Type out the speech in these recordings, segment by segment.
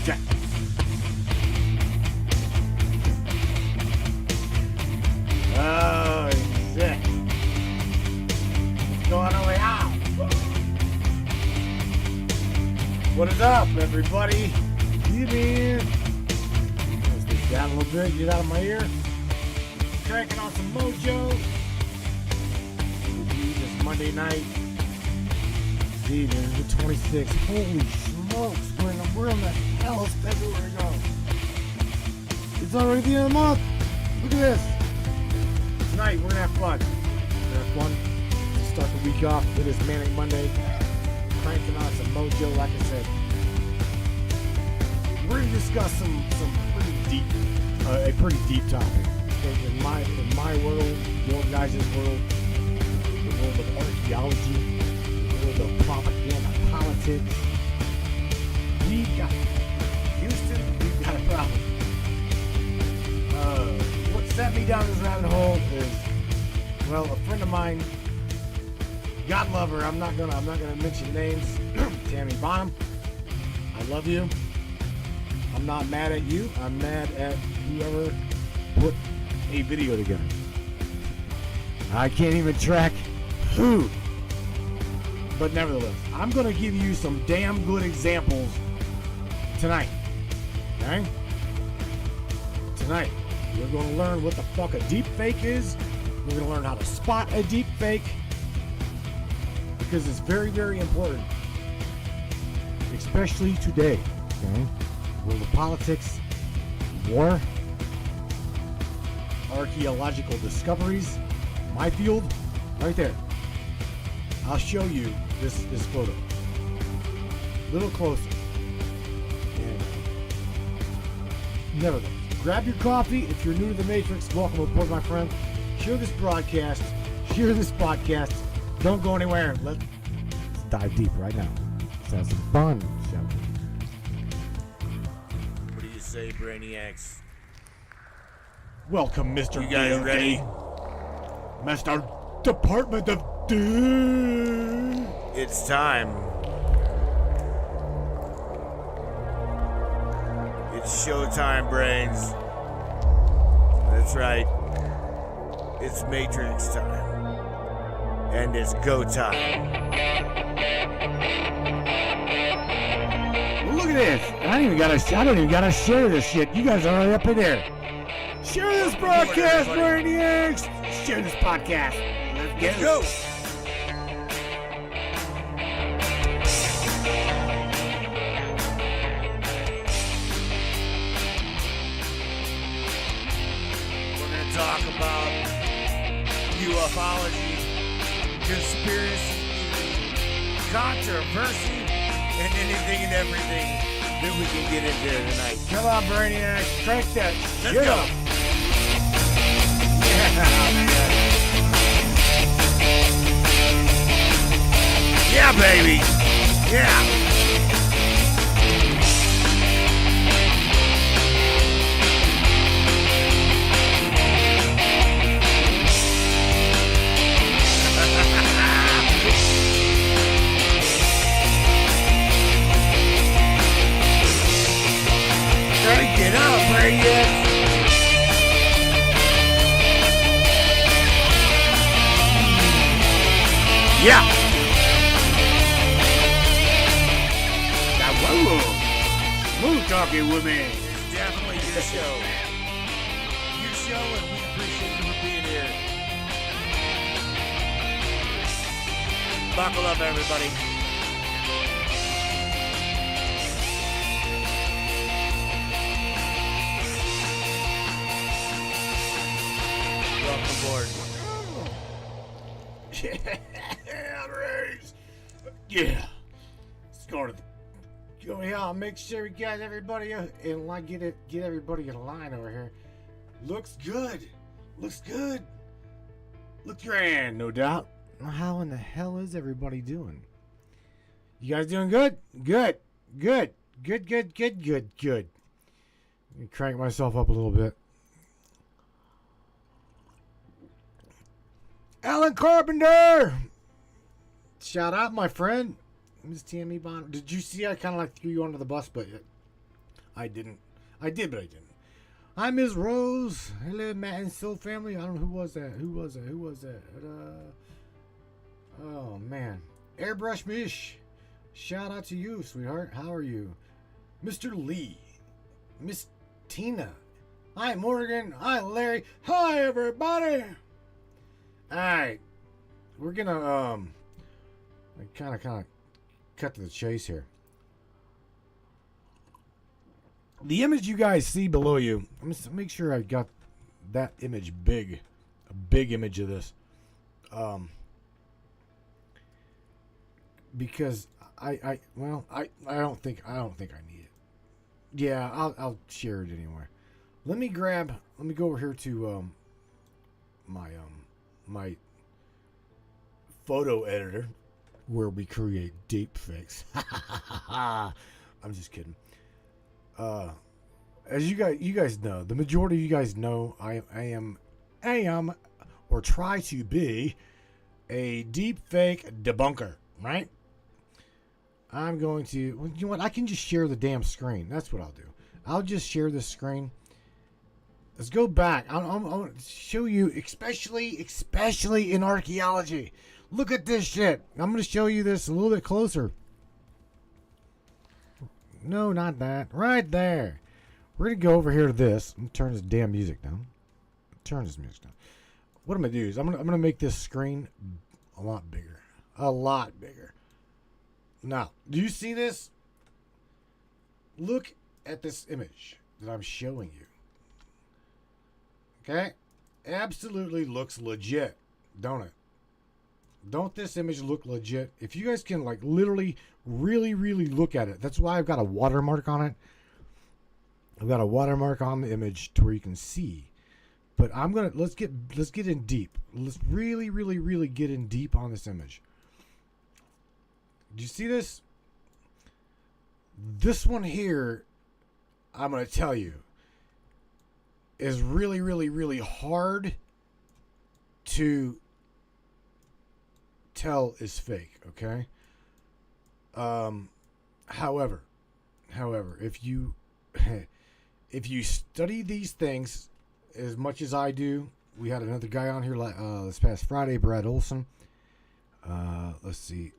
check. Oh, shit. What's going on now? What is up, everybody? Get in. Let's take down a little bit, get out of my ear. Cranking on some mojo. This Monday night. See, this is the 26th. Holy smokes, where in the hell is February going? It's already the end of the month. Look at this. Tonight, we're going to have fun. We're going to have fun to start the week off. It is Manic Monday. Cranking on some mojo, like I said. We're going to discuss some pretty deep, a pretty deep topic. In my world, your guys' world, the world of archaeology, the world of propaganda, politics, we've got Houston, we've got a problem. What set me down this rabbit hole is, well, a friend of mine, God love her, I'm not gonna mention names, Tammy Bonham, I love you. I'm not mad at you, I'm mad at whoever put a video together. I can't even track who. But nevertheless, I'm going to give you some damn good examples tonight. Okay? Tonight, we're going to learn what the fuck a deep fake is. We're going to learn how to spot a deep fake. Because it's very, very important. Especially today. Okay? World of politics, war, archaeological discoveries, my field, right there. I'll show you this photo. A little closer. And nevertheless, grab your coffee. If you're new to the Matrix, welcome aboard, my friend. Share this broadcast. Share this podcast. Don't go anywhere. Let's dive deep right now. Let's have some fun, shall we? What do you say, brainiacs? Welcome, Mr. You guys ready? Mr. Department of Doom. It's time. It's showtime, brains. That's right. It's Matrix time. And it's go time. Look at this. I don't even gotta share this shit. You guys are already up in there. Share this broadcast, brainiacs. Share this podcast. Let's go. We're going to talk about ufology, conspiracy, controversy, and anything and everything that we can get into tonight. Come on, brainiacs. Crank that Let's shit go. up. Yeah, baby. Yeah. Crank it up, brainiacs. Yeah. Now, whoa. Smooth talking with me. It's definitely your show. Your show, and we appreciate you for being here. Buckle up, everybody. Welcome aboard. Yeah, raise. Yeah. Let's go to the. Go here. I'll make sure we got everybody in line. Get everybody in line over here. Looks good. Looks good. Looks grand, no doubt. How in the hell is everybody doing? You guys doing good? Good. Good. Good. Good. Good. Good. Good. Let me crank myself up a little bit. Alan Carpenter! Shout out, my friend. Miss Tammy Bond. Did you see I kind of like threw you under the bus, but I didn't. I did, but I didn't. I'm Ms. Rose. Hello, Matt and Soul family. I don't know who was that. Who was that? Oh man, Airbrush Mish. Shout out to you, sweetheart. How are you, Mr. Lee, Miss Tina? Hi, Morgan. Hi, Larry. Hi, everybody. All right, we're gonna kind of cut to the chase here. The image you guys see below you, I'm just make sure I got that image big, a big image of this, because I don't think I need it. Yeah, I'll share it anyway. Let me go over here to my photo editor where we create deep fakes. I'm just kidding. As you guys know, the majority of you guys know, I am, or try to be, a deep fake debunker, right? I'm going to, well, you know what? I can just share the damn screen. That's what I'll do. I'll just share this screen. Let's go back. I want to show you, especially in archaeology. Look at this shit. I'm going to show you this a little bit closer. No, not that. Right there. We're going to go over here to this. I'm going to turn this damn music down. Turn this music down. What I'm going to do is I'm going to make this screen a lot bigger. A lot bigger. Now, do you see this? Look at this image that I'm showing you. Okay? Absolutely looks legit, don't it? Don't this image look legit? If you guys can, like, literally really look at it. That's why I've got a watermark on it. I've got a watermark on the image to where you can see. But let's get in deep. Let's really get in deep on this image. Do you see this? This one here, I'm going to tell you, is really hard to tell is fake, okay? However, if you study these things as much as I do, we had another guy on here this past Friday, Brad Olson. Let's see,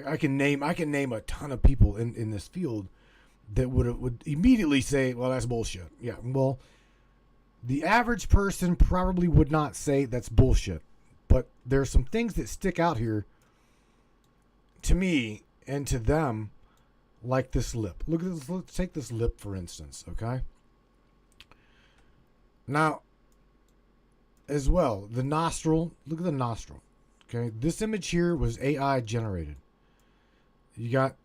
I can name a ton of people in this field that would immediately say, well, that's bullshit. Yeah, well, the average person probably would not say that's bullshit, but there's some things that stick out here to me and to them, like this lip. Look at this. Let's take this lip for instance, okay? Now, as well, the nostril. Look at the nostril. Okay, this image here was AI generated. You got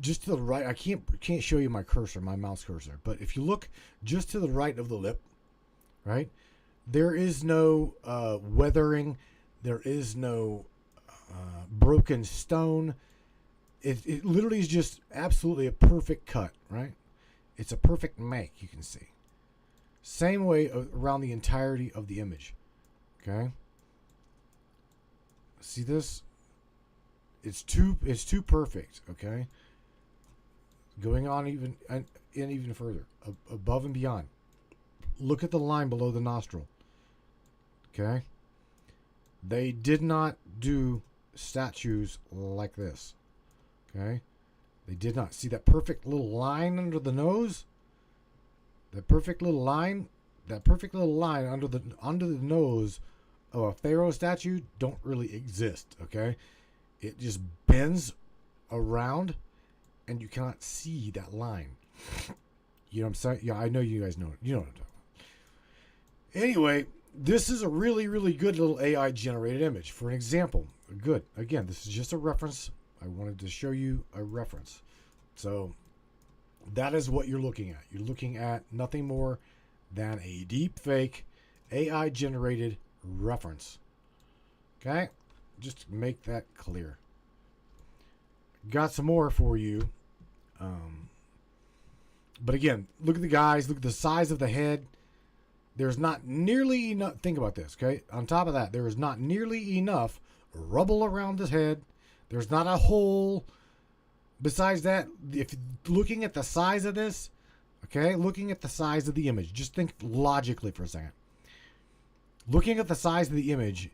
just to the right. I can't show you my cursor, my mouse cursor, but if you look just to the right of the lip, right, there is no weathering. There is no broken stone. It literally is just absolutely a perfect cut, right? It's a perfect make, you can see. Same way around the entirety of the image. Okay. See this? It's too perfect, okay? Going on even further, above and beyond. Look at the line below the nostril. Okay? They did not do statues like this. Okay? They did not. See that perfect little line under the nose? That perfect little line under the nose of a pharaoh statue don't really exist, okay? It just bends around and you cannot see that line. You know what I'm saying? Yeah, I know you guys know it. You know what I'm talking about. Anyway, this is a really good little AI generated image. For an example, good. Again, this is just a reference. I wanted to show you a reference. So that is what you're looking at. You're looking at nothing more than a deep fake AI generated reference. Okay? Just to make that clear. Got some more for you. But again, look at the guys. Look at the size of the head. There's not nearly enough. Think about this, okay? On top of that, there is not nearly enough rubble around his head. There's not a hole. Besides that, if looking at the size of this, okay, looking at the size of the image, just think logically for a second. Looking at the size of the image,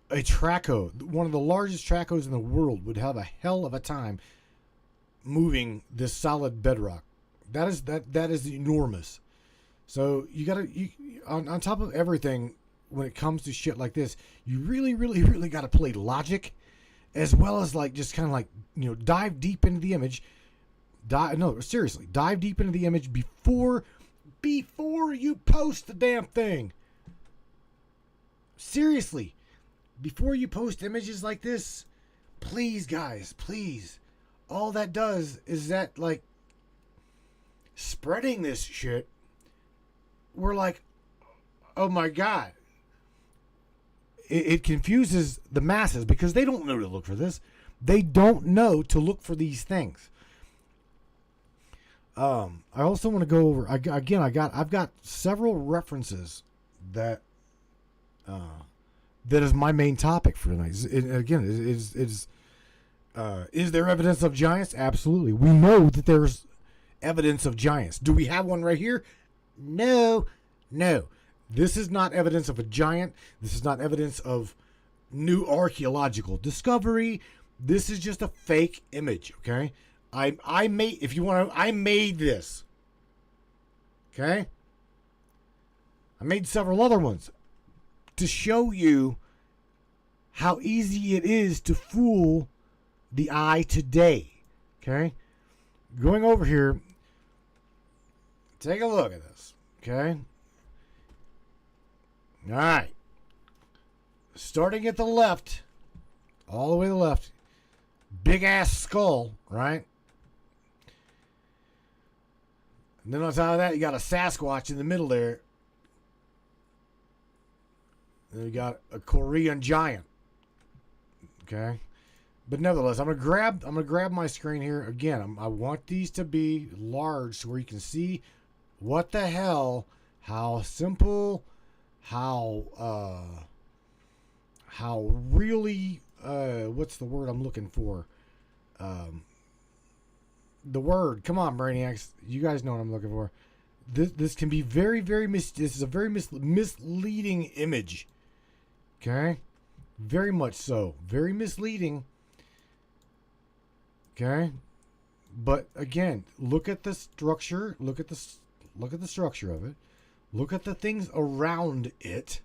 a traco, one of the largest tracos in the world, would have a hell of a time moving this solid bedrock. That is enormous. So you gotta, on top of everything, when it comes to shit like this, you really, really, really gotta play logic, as well as like just kind of like, dive deep into the image. Seriously, dive deep into the image before you post the damn thing. Seriously, before you post images like this, please, guys, please. All that does is that, like, spreading this shit, we're like, oh my God. It confuses the masses because they don't know to look for this. They don't know to look for these things. I also want to go over, I've got several references that is my main topic for tonight. Is there evidence of giants? Absolutely. We know that there's evidence of giants. Do we have one right here? No. This is not evidence of a giant. This is not evidence of new archaeological discovery. This is just a fake image, okay? I made this. Okay? I made several other ones to show you how easy it is to fool the eye today. Okay? Going over here, take a look at this. Okay? All right. Starting at the left, all the way to the left, big ass skull, right? And then on top of that, you got a Sasquatch in the middle there. Then you got a Korean giant. Okay? But nevertheless, I'm gonna grab my screen here again. I want these to be large so where you can see what the hell, how simple, how really what's the word I'm looking for? The word, come on, brainiacs, you guys know what I'm looking for. This can be very, very this is a very misleading image. Okay, very much so, very misleading. Okay, but again, look at the structure. Look at the structure of it. Look at the things around it.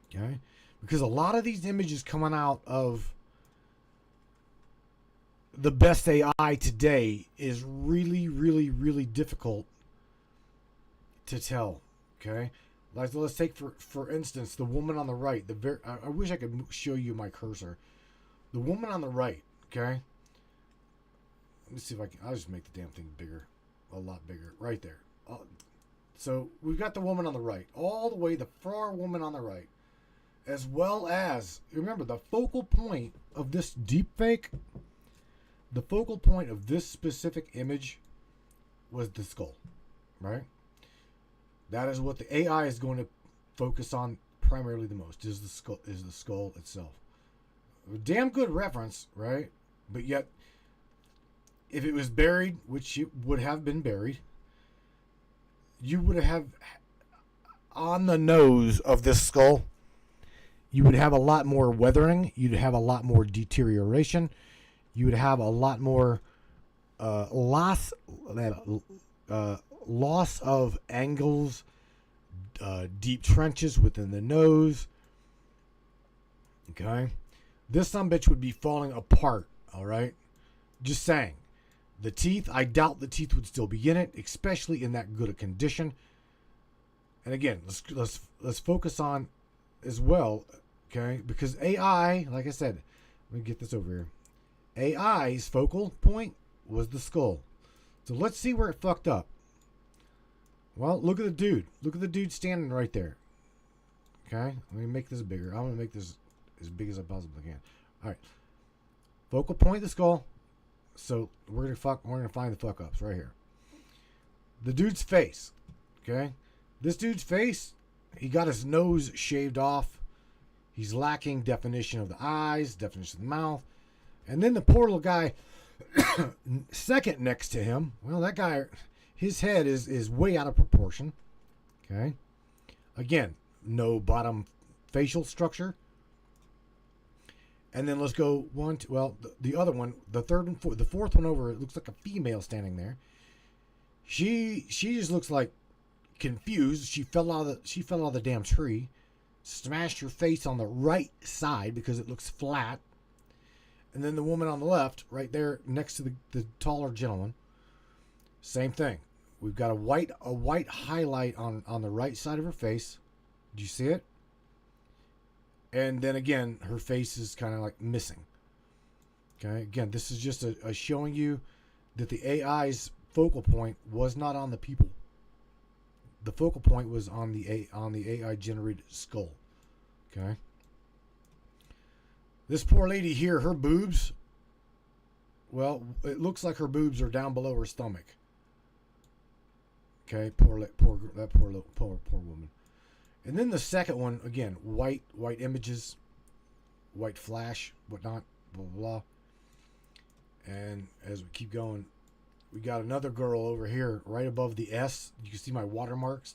Okay, because a lot of these images coming out of the best AI today is really, really, really difficult to tell. Okay, let's take for instance the woman on the right. I wish I could show you my cursor. The woman on the right. Okay. Let me see if I can. I'll just make the damn thing bigger, a lot bigger, right there. So we've got the woman on the right, all the way the far woman on the right, as well as remember the focal point of this deep fake. The focal point of this specific image was the skull, right? That is what the AI is going to focus on primarily the most. Is the skull itself. A damn good reference, right? But yet, if it was buried, which it would have been buried, you would have on the nose of this skull, you would have a lot more weathering. You'd have a lot more deterioration. You would have a lot more loss of angles, deep trenches within the nose. Okay, this sumbitch would be falling apart. All right, just saying. The teeth, I doubt the teeth would still be in it, especially in that good a condition. And again, let's focus on as well, okay? Because AI, like I said, let me get this over here. AI's focal point was the skull. So let's see where it fucked up. Well, look at the dude. Look at the dude standing right there. Okay, let me make this bigger. I'm gonna make this as big as I possibly can. All right, focal point of the skull. So we're gonna find the fuck ups right here. The dude's face. Okay, this dude's face. He got his nose shaved off. He's lacking definition of the eyes, definition of the mouth. And then the poor little guy second next to him, well, that guy, his head is way out of proportion. Okay. Again, no bottom facial structure. And then let's go the other one, the third one, the fourth one over, it looks like a female standing there. She just looks like confused. She fell out of the damn tree, smashed her face on the right side because it looks flat. And then the woman on the left, right there next to the taller gentleman, same thing. We've got a white highlight on the right side of her face. Do you see it? And then again, her face is kind of like missing. Okay, again, this is just a showing you that the AI's focal point was not on the people. The focal point was on the AI generated skull. Okay. This poor lady here, her boobs, well, it looks like her boobs are down below her stomach. Okay, poor woman. And then the second one, again, white images, white flash, whatnot, blah, blah, blah. And as we keep going, we got another girl over here right above the S. You can see my watermarks.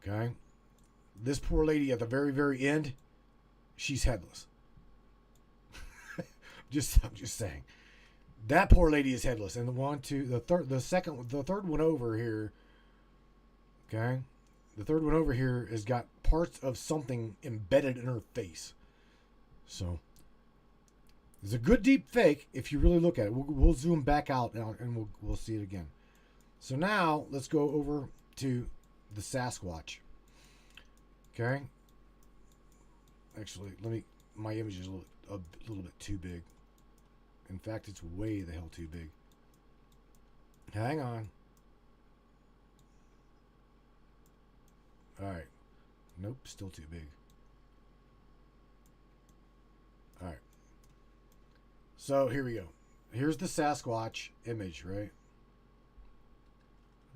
Okay. This poor lady at the very, very end, she's headless. I'm just saying. That poor lady is headless. And the third one over here, okay? The third one over here has got parts of something embedded in her face. So it's a good deep fake if you really look at it. We'll zoom back out and we'll see it again. So now let's go over to the Sasquatch. Okay. Actually, my image is a little bit too big. In fact, it's way the hell too big. Hang on. All right. Nope, still too big. All right. So here we go. Here's the Sasquatch image, right?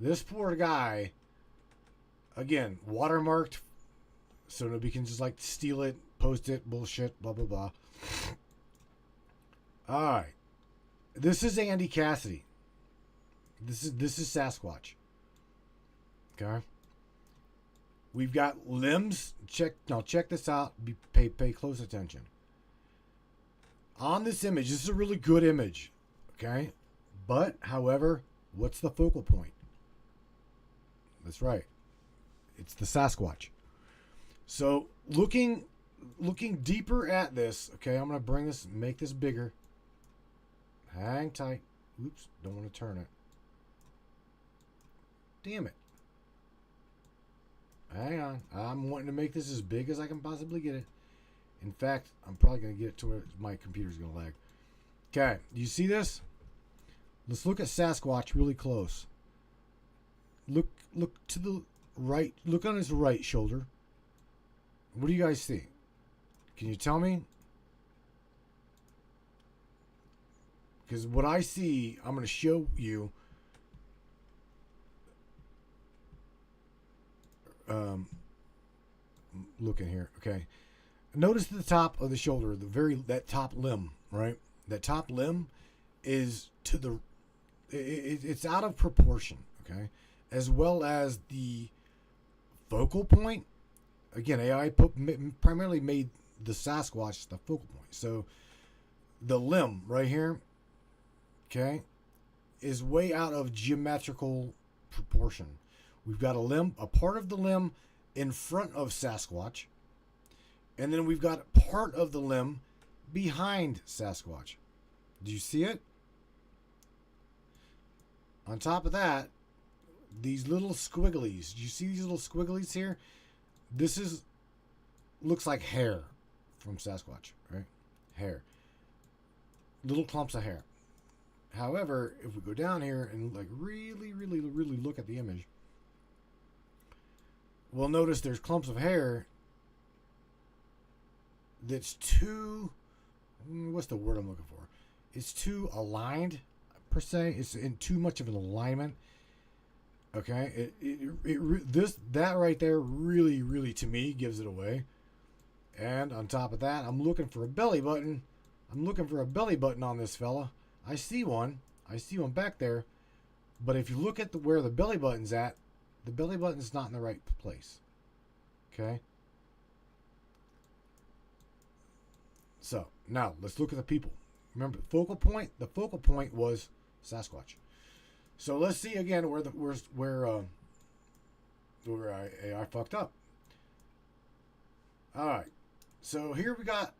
This poor guy, again, watermarked, so nobody can just like steal it, post it, bullshit, blah, blah, blah. All right. This is Andy Cassidy. This is Sasquatch. Okay. We've got limbs. Check this out. Pay close attention. On this image, this is a really good image. Okay? But, however, what's the focal point? That's right. It's the Sasquatch. So, looking deeper at this, okay, I'm going to make this bigger. Hang tight. Oops, don't want to turn it. Damn it. Hang on. I'm wanting to make this as big as I can possibly get it. In fact, I'm probably going to get it to where my computer's going to lag. Okay, do you see this? Let's look at Sasquatch really close. Look to the right. Look on his right shoulder. What do you guys see? Can you tell me? Because what I see, I'm going to show you. Looking here, okay. Notice the top of the shoulder, that top limb, right? That top limb is it's out of proportion, okay? As well as the focal point. Again, AI primarily made the Sasquatch the focal point. So the limb right here, okay, is way out of geometrical proportion. We've got a part of the limb in front of Sasquatch, and then we've got part of the limb behind Sasquatch. Do you see it? On top of that, these little squigglies. Do you see these little squigglies here? This looks like hair from Sasquatch, right? Hair. Little clumps of hair. However, if we go down here and like really, really, really look at the image, we'll notice there's clumps of hair that's too, what's the word I'm looking for? It's too aligned, per se. It's in too much of an alignment. Okay, that right there really, really, to me, gives it away. And on top of that, I'm looking for a belly button. I'm looking for a belly button on this fella. I see one. I see one back there. But if you look at where the belly button's at, the belly button's not in the right place. Okay? So, now, let's look at the people. Remember, the focal point was Sasquatch. So, let's see again where I fucked up. Alright. So, here we got,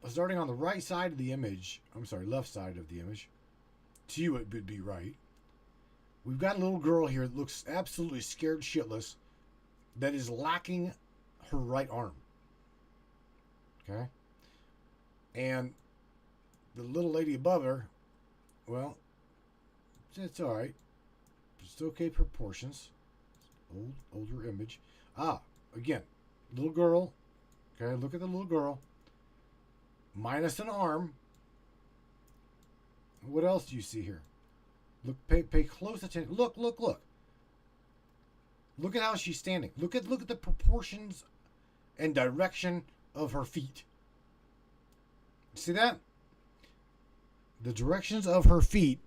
starting on the right side of the image. I'm sorry, left side of the image. To you, it would be right. We've got a little girl here that looks absolutely scared shitless that is lacking her right arm. Okay? And the little lady above her, well, it's alright. It's okay proportions. Older image. Again, little girl. Okay, look at the little girl. Minus an arm. What else do you see here? Look, pay close attention. Look. Look at how she's standing. Look at the proportions and direction of her feet. See that? The directions of her feet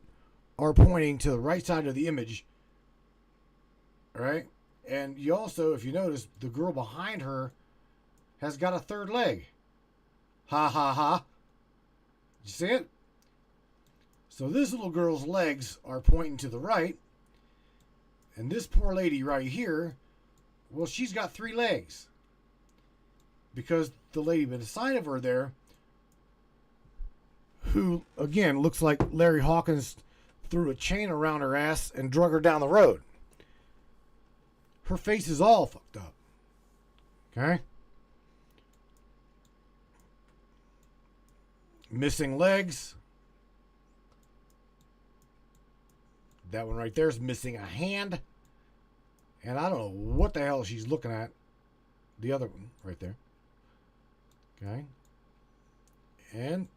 are pointing to the right side of the image. All right? And you also, if you notice, the girl behind her has got a third leg. Ha ha ha. You see it? So this little girl's legs are pointing to the right. And this poor lady right here, well, she's got 3 legs. Because the lady beside of her there, who, again, looks like Larry Hawkins threw a chain around her ass and drug her down the road. Her face is all fucked up. Okay? Missing legs. That one right there is missing a hand. And I don't know what the hell she's looking at. The other one right there. Okay? And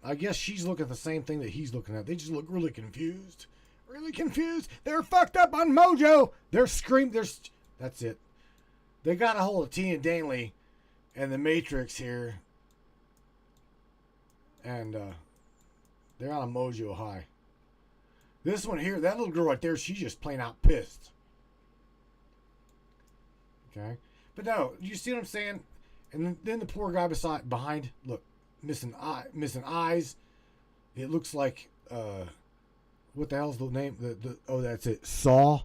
I guess she's looking at the same thing that he's looking at. They just look really confused. Really confused. They're fucked up on mojo. They're screaming. That's it. They got a hold of Tina Danley and the Matrix here. And they're on a mojo high. This one here, that little girl right there, she's just plain out pissed. Okay? But no, you see what I'm saying? And then the poor guy behind, look, missing eyes. It looks like, what the hell's the name? Oh, that's it. Saw.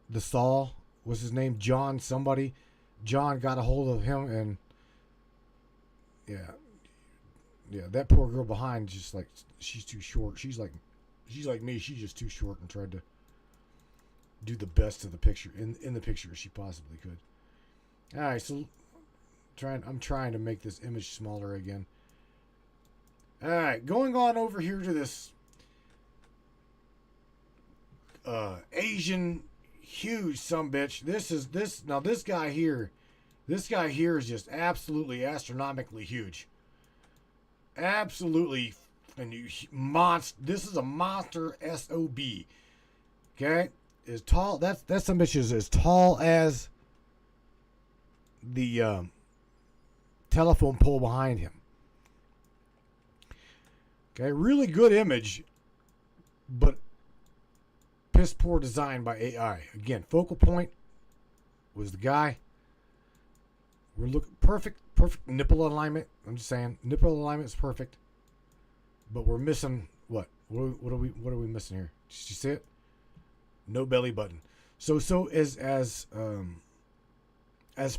The Saw. What's his name? John somebody. John got a hold of him and, yeah, that poor girl behind, just like, she's too short. She's like me. She's just too short and tried to do the best of the picture in the picture as she possibly could. All right, so I'm trying to make this image smaller again. All right, going on over here to this Asian huge sumbitch. This guy here is just absolutely astronomically huge. Absolutely monster. This is a monster SOB. Okay? As tall, that some bitch is as tall as the telephone pole behind him. Okay, really good image, but piss poor design by AI. Again, focal point was the guy. We're looking perfect nipple alignment. I'm just saying, nipple alignment is perfect, but we're missing what? What are we missing here? Did you see it? No belly button. So as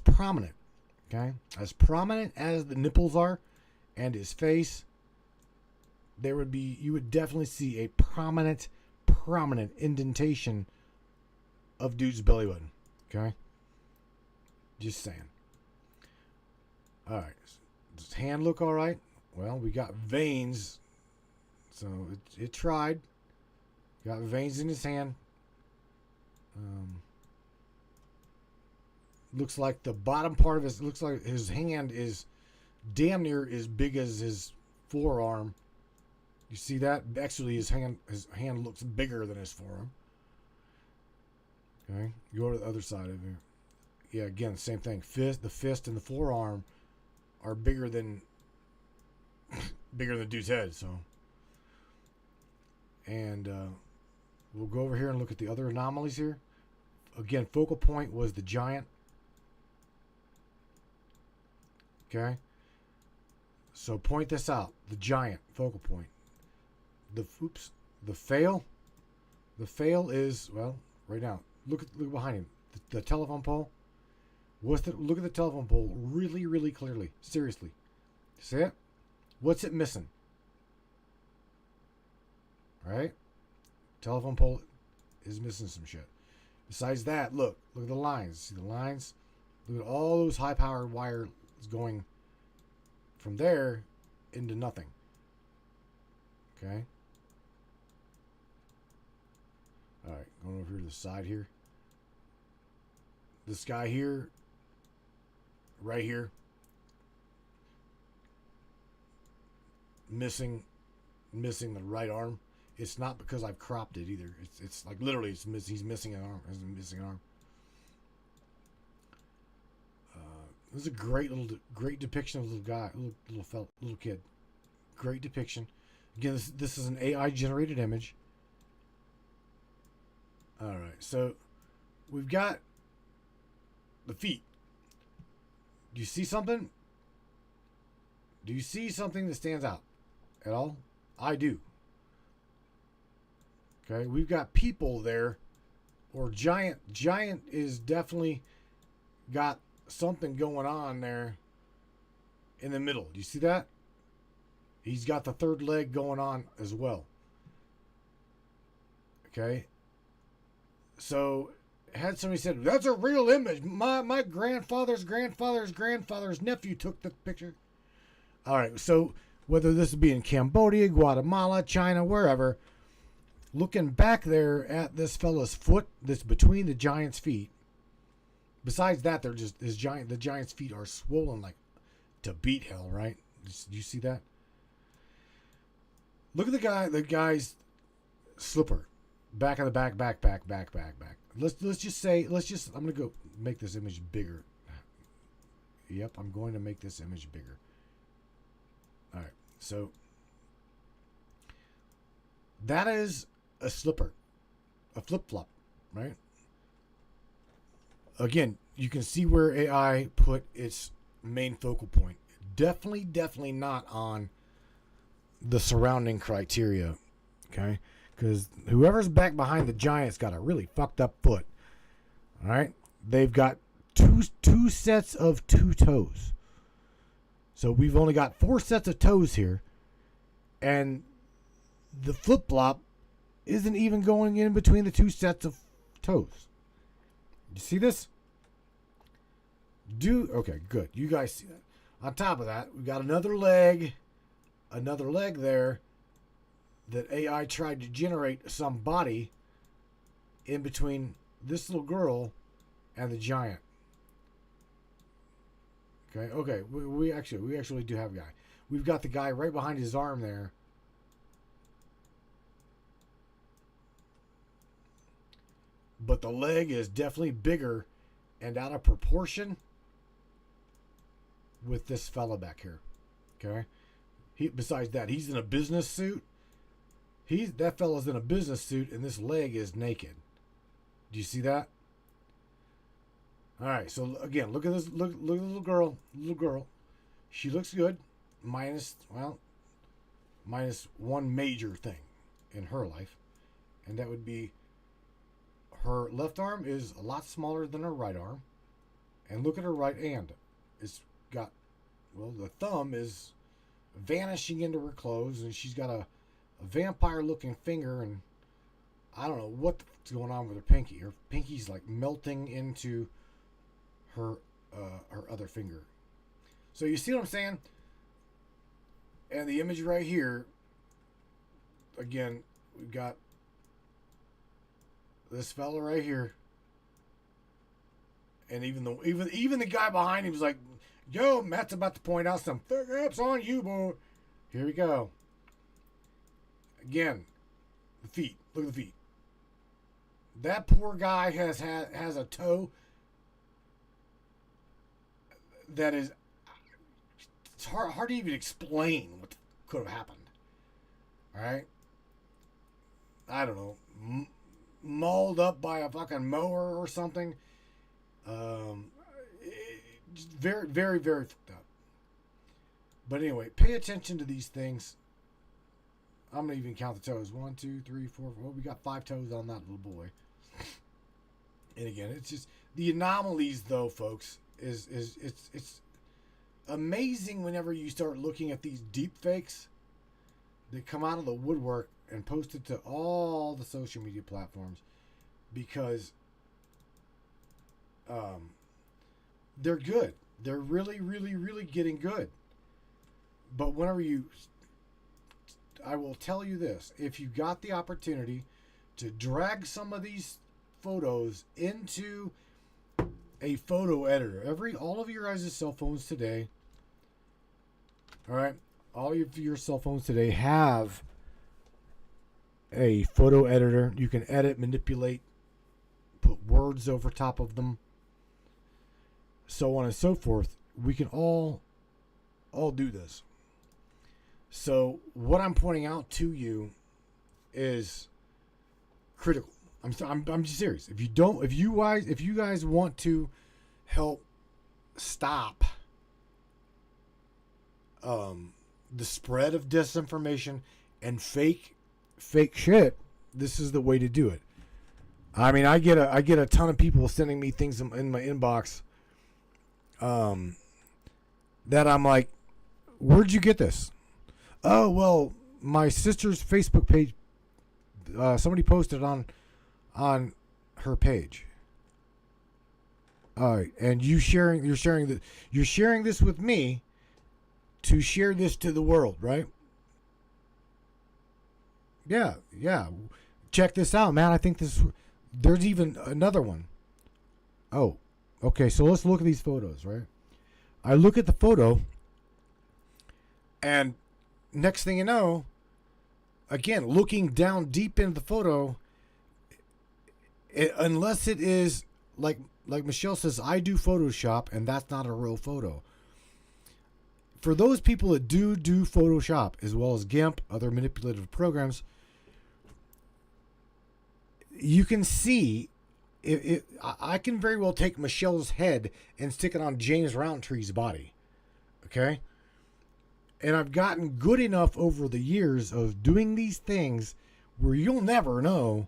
prominent, okay, as prominent as the nipples are, and his face, you would definitely see a prominent indentation of dude's belly button. Okay, just saying. All right, does his hand look all right? Well, we got veins, so it tried. Got veins in his hand. Looks like the bottom part of his hand is damn near as big as his forearm. You see that? Actually, his hand looks bigger than his forearm. Okay, go to the other side of here. Yeah, again, same thing. The fist and the forearm are bigger than bigger than the dude's head. So, and we'll go over here and look at the other anomalies here. Again, focal point was the giant. Okay. So point this out. The giant focal point. The fail. The fail is, well, right now. Look behind him. The telephone pole. Look at the telephone pole really, really clearly. Seriously. See it? What's it missing? Right? Telephone pole is missing some shit. Besides that, look at the lines. See the lines? Look at all those high-powered wires going from there into nothing. Okay? Alright, going over here to the side here. This guy here, right here, missing the right arm. It's not because I've cropped it either. It's like literally he's missing an arm. He's missing an arm. This is a great depiction of a little guy, little kid. Great depiction. Again, this is an AI generated image. All right, so we've got the feet. Do you see something? Do you see something that stands out at all? I do. Okay, we've got people there, or giant. Giant is definitely got something going on there in the middle. Do you see that? He's got the third leg going on as well. Okay. So, had somebody said, that's a real image. My grandfather's nephew took the picture. All right. So, whether this would be in Cambodia, Guatemala, China, wherever, looking back there at this fella's foot that's between the giant's feet. Besides that, they're just the giant's feet are swollen like to beat hell, right? Do you see that? Look at the guy's slipper. Back of the back. Let's just I'm gonna go make this image bigger. Yep, I'm going to make this image bigger. Alright, so that is a slipper. A flip-flop, right? Again, you can see where AI put its main focal point. Definitely not on the surrounding criteria. Okay? Because whoever's back behind the giant's got a really fucked up foot. Alright? They've got two sets of 2 toes. So we've only got 4 sets of toes here. And the flip-flop isn't even going in between the 2 sets of toes. You see this? Okay, good. You guys see that. On top of that, we've got another leg there that AI tried to generate some body in between this little girl and the giant. Okay. We actually do have a guy. We've got the guy right behind his arm there. But the leg is definitely bigger and out of proportion with this fella back here. Okay? Besides that, he's in a business suit. That fella's in a business suit and this leg is naked. Do you see that? Alright, so again, look at this. Look at the little girl. She looks good. Minus one major thing in her life. And that would be her left arm is a lot smaller than her right arm. And look at her right hand. It's got, the thumb is vanishing into her clothes, and she's got a vampire-looking finger, and I don't know what's going on with her pinky. Her pinky's like melting into her other finger. So you see what I'm saying? And the image right here, again, we've got this fella right here, and even the guy behind him was like, "Yo, Matt's about to point out some fuck-ups on you, boy." Here we go. Again, the feet. Look at the feet. That poor guy has a toe that is, it's hard to even explain. could have happened. All right, I don't know, mauled up by a fucking mower or something. Very, very, very fucked up. But anyway, pay attention to these things. I'm gonna even count the toes. 1, 2, 3, 4. Well, we got 5 toes on that little boy. And again, it's just the anomalies, though, folks. It's amazing whenever you start looking at these deep fakes that come out of the woodwork and posted to all the social media platforms, because they're good. They're really, really, really getting good. But whenever I will tell you this, if you got the opportunity to drag some of these photos into a photo editor, all of your guys' cell phones today, all right, all of your cell phones today have a photo editor. You can edit, manipulate, put words over top of them, so on and so forth. We can all do this. So what I'm pointing out to you is critical. I'm just serious. If you guys want to help stop the spread of disinformation and fake shit, this is the way to do it. I mean, I get a ton of people sending me things in my inbox that I'm like, where'd you get this? Oh, well, my sister's Facebook page, somebody posted on her page. All right, and you're sharing this with me to share this to the world, right? Yeah. Check this out, man. I think there's even another one. Oh, okay. So let's look at these photos, right? I look at the photo, and next thing you know, again, looking down deep into the photo, unless it is like Michelle says, I do Photoshop, and that's not a real photo. For those people that do Photoshop, as well as GIMP, other manipulative programs, you can see I can very well take Michelle's head and stick it on James Roundtree's body. Okay? And I've gotten good enough over the years of doing these things where you'll never know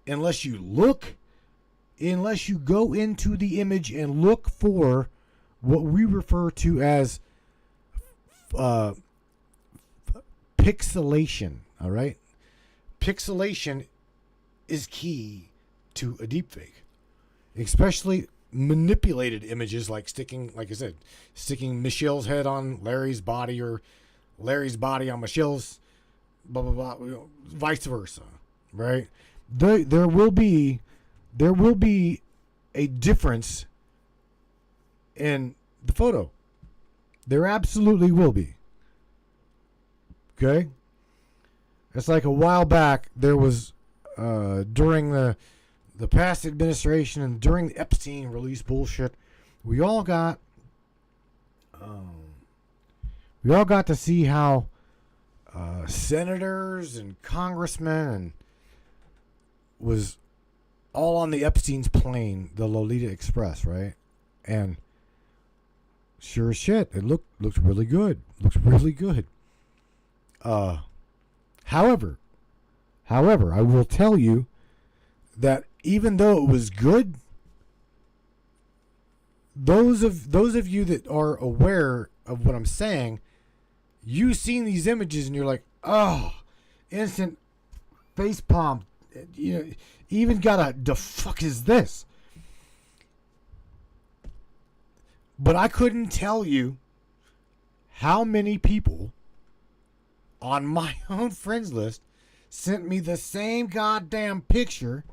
unless you go into the image and look for what we refer to as pixelation. All right? Pixelation is key to a deepfake, especially manipulated images, like I said, sticking Michelle's head on Larry's body, or Larry's body on Michelle's, blah blah blah, vice versa, right? There will be a difference in the photo. There absolutely will be. Okay? It's like a while back, there was during the past administration and during the Epstein release bullshit, we all got to see how senators and congressmen and was all on the Epstein's plane, the Lolita Express, right? And sure as shit, it looked really good. Looks really good. However, I will tell you that even though it was good, those of you that are aware of what I'm saying, you've seen these images and you're like, oh, instant face palm. You know, even got the fuck is this? But I couldn't tell you how many people on my own friends list sent me the same goddamn picture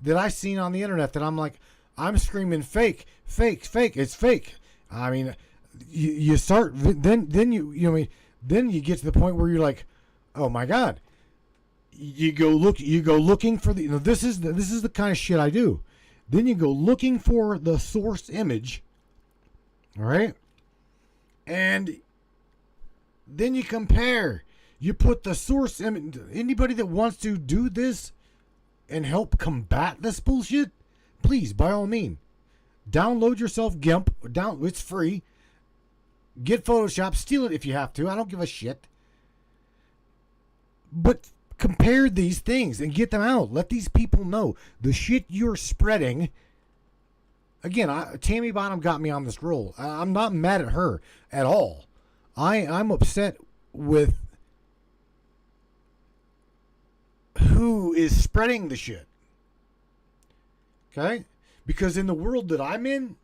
that I seen on the internet, that I'm like, I'm screaming fake, it's fake. I mean, you start, then you get to the point where you're like, oh my God. You go looking for this is the kind of shit I do. Then you go looking for the source image. All right? And Then you compare. You put the source. I mean, anybody that wants to do this and help combat this bullshit, please, by all means, download yourself GIMP. It's free. Get Photoshop. Steal it if you have to. I don't give a shit. But compare these things and get them out. Let these people know the shit you're spreading. Again, Tammy Bonham got me on this roll. I'm not mad at her at all. I'm upset with who is spreading the shit. Okay? Because in the world that I'm in,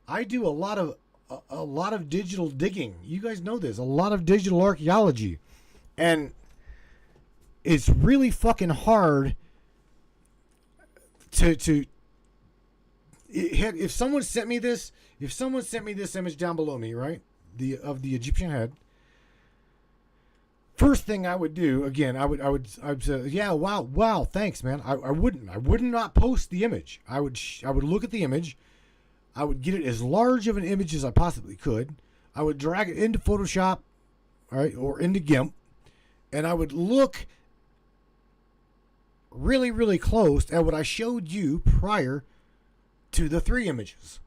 I do a lot of digital digging. You guys know this. A lot of digital archaeology. And it's really fucking hard to if someone sent me this image down below me, right? Of the Egyptian head. First thing I would do, again, I'd say, yeah, wow, thanks, man. I would not post the image. I would look at the image. I would get it as large of an image as I possibly could. I would drag it into Photoshop, all right, or into GIMP, and I would look really, really close at what I showed you prior to the 3 images.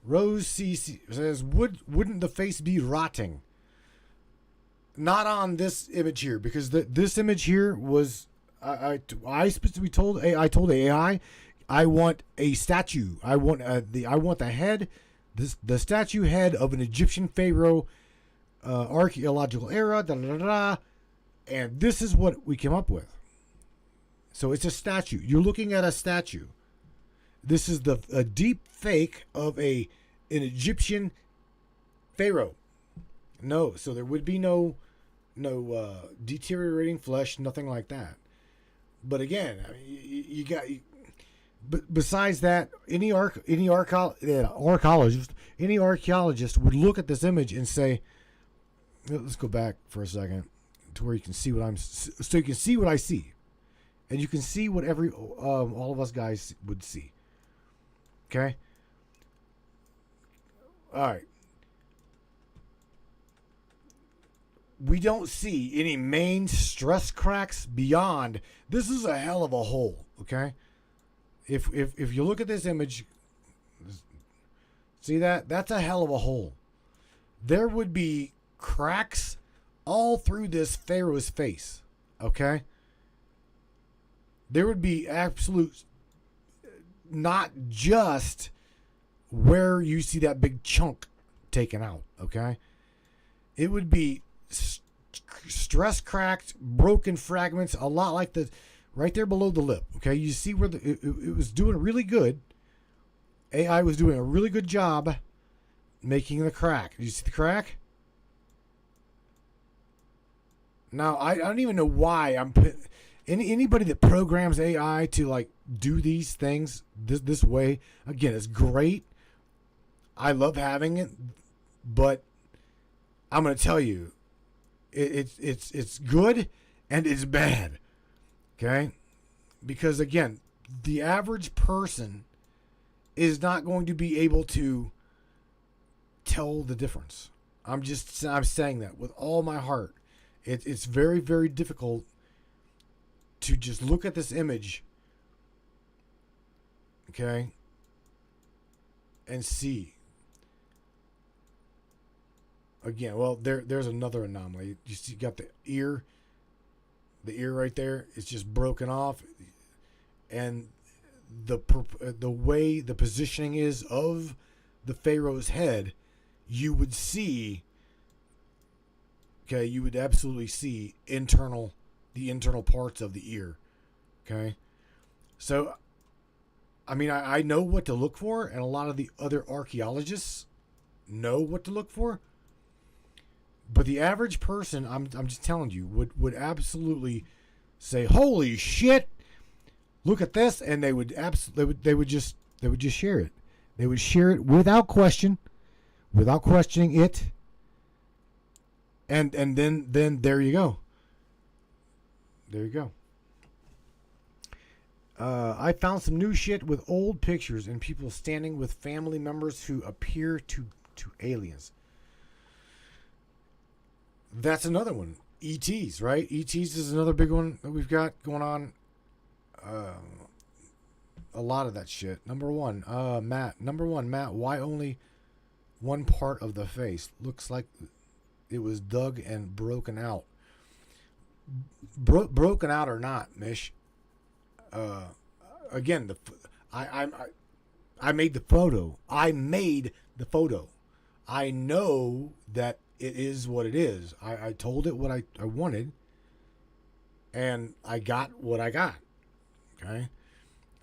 Rose CC says, wouldn't the face be rotting? Not on this image here, because this image here was I specifically told AI I want a statue. I want the head, the statue head of an Egyptian pharaoh, archaeological era, and this is what we came up with. So it's a statue. You're looking at a statue. This is a deep fake of an Egyptian pharaoh. No, so there would be no deteriorating flesh, nothing like that. But again, I mean, you got. But besides that, any archaeologist would look at this image and say, let's go back for a second to where you can see so you can see what I see. And you can see what all of us guys would see. Okay? All right. We don't see any main stress cracks beyond. This is a hell of a hole, okay? If you look at this image, see that? That's a hell of a hole. There would be cracks all through this pharaoh's face, okay? There would be absolute, not just where you see that big chunk taken out, okay? It would be stress cracked, broken fragments, a lot like the right there below the lip, okay? You see where it was doing really good. AI was doing a really good job making the crack. Did you see the crack? Now, I don't even know why I'm anybody that programs AI to like do these things this way, again, it's great. I love having it, but I'm going to tell you, it's good and it's bad, okay? Because again, the average person is not going to be able to tell the difference. I'm saying that with all my heart. It's very, very difficult to just look at this image, okay, and see. Again, well, there's another anomaly. You see, you got the ear right there. It's just broken off, and the way the positioning is of the pharaoh's head, you would see. Okay, you would absolutely see the internal parts of the ear. Okay, so I mean, I know what to look for, and a lot of the other archaeologists know what to look for. But the average person, I'm just telling you, would absolutely say, "Holy shit! Look at this," and they would just share it. They would share it without questioning it. And then there you go. There you go. I found some new shit with old pictures and people standing with family members who appear to aliens. That's another one. ETs, right? ETs is another big one that we've got going on. A lot of that shit. Number one, Matt. Why only one part of the face? Looks like it was dug and broken out. Broken out or not, Mish? Again, I made the photo. I know that it is what it is. I told it what I wanted, and I got what I got. Okay?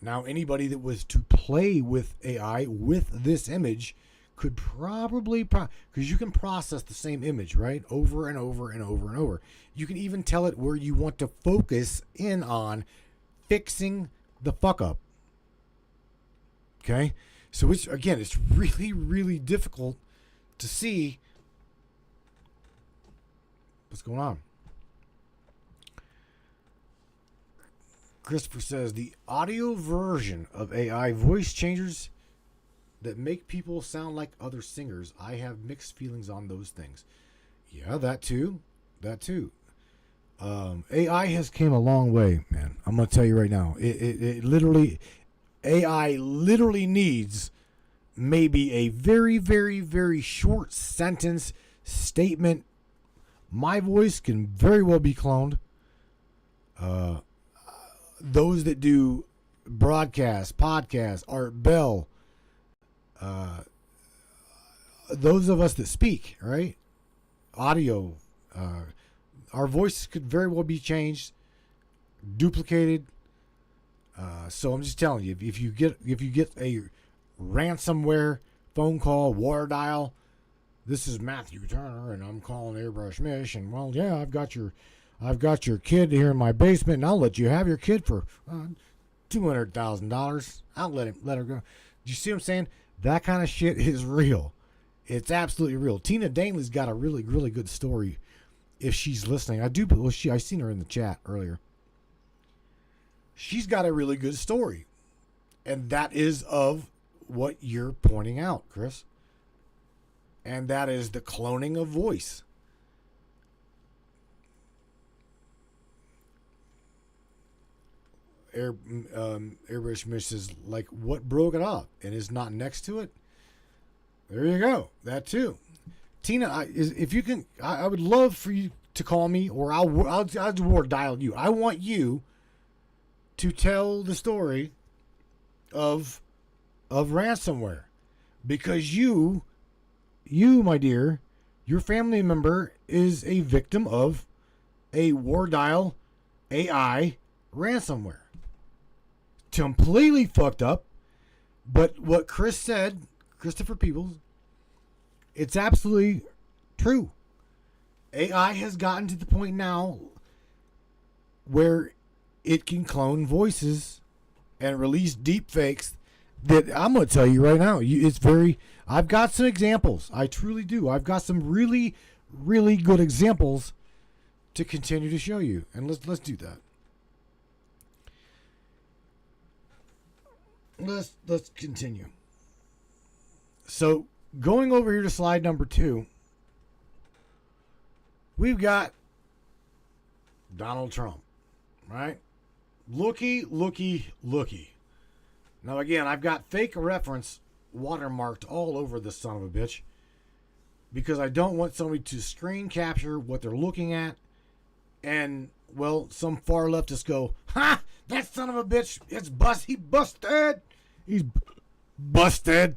Now, anybody that was to play with AI with this image could probably, because you can process the same image, right? Over and over and over and over. You can even tell it where you want to focus in on fixing the fuck up. Okay? So it's really, really difficult to see what's going on. Christopher says the audio version of AI voice changers that make people sound like other singers. I have mixed feelings on those things. Yeah, that too. AI has came a long way, man. I'm gonna tell you right now. It literally, AI literally needs maybe a very, very, very short sentence statement. My voice can very well be cloned. Those that do broadcasts, podcasts, Art Bell, those of us that speak, right? Audio, our voice could very well be changed, duplicated. So I'm just telling you, if you get a ransomware phone call, war dial, this is Matthew Turner, and I'm calling Airbrush Mish, and well, yeah, I've got your kid here in my basement, and I'll let you have your kid for $200,000. I'll let her go. Do you see what I'm saying? That kind of shit is real. It's absolutely real. Tina Danley's got a really, really good story. If she's listening, I seen her in the chat earlier. She's got a really good story, and that is of what you're pointing out, Chris. And that is the cloning of voice. Airbrush Mish is like, what broke it up and is not next to it? There you go. That too. Tina, if you can, I would love for you to call me, or I'll dial you. I want you to tell the story of ransomware, because you, my dear, your family member is a victim of a war dial AI ransomware. Completely fucked up. But what Chris said, Christopher Peebles, it's absolutely true. AI has gotten to the point now where it can clone voices and release deep fakes that I'm going to tell you right now. I've got some examples. I truly do. I've got some really, really good examples to continue to show you. And let's do that. Let's continue. So going over here to slide number 2, we've got Donald Trump, right? Looky. Now again, I've got fake reference watermarked all over this son of a bitch, because I don't want somebody to screen capture what they're looking at, and well, some far leftists go, "Ha! That son of a bitch! He busted! He's busted."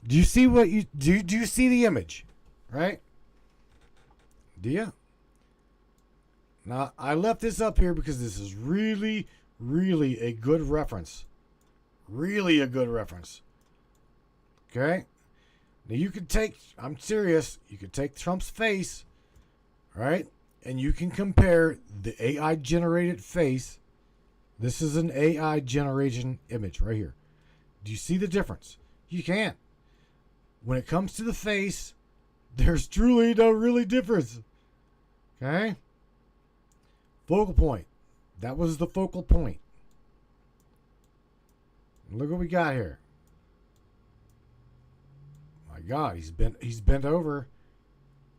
Do you see what you do? Do you see the image, right? Do you? Now I left this up here because this is really, really a good reference. Really a good reference. Okay? Now you could take, I'm serious, you could take Trump's face, right? And you can compare the AI generated face. This is an AI generation image right here. Do you see the difference? You can. When it comes to the face, there's truly no really difference. Okay? Focal point. That was the focal point. Look what we got here. My God, he's bent over,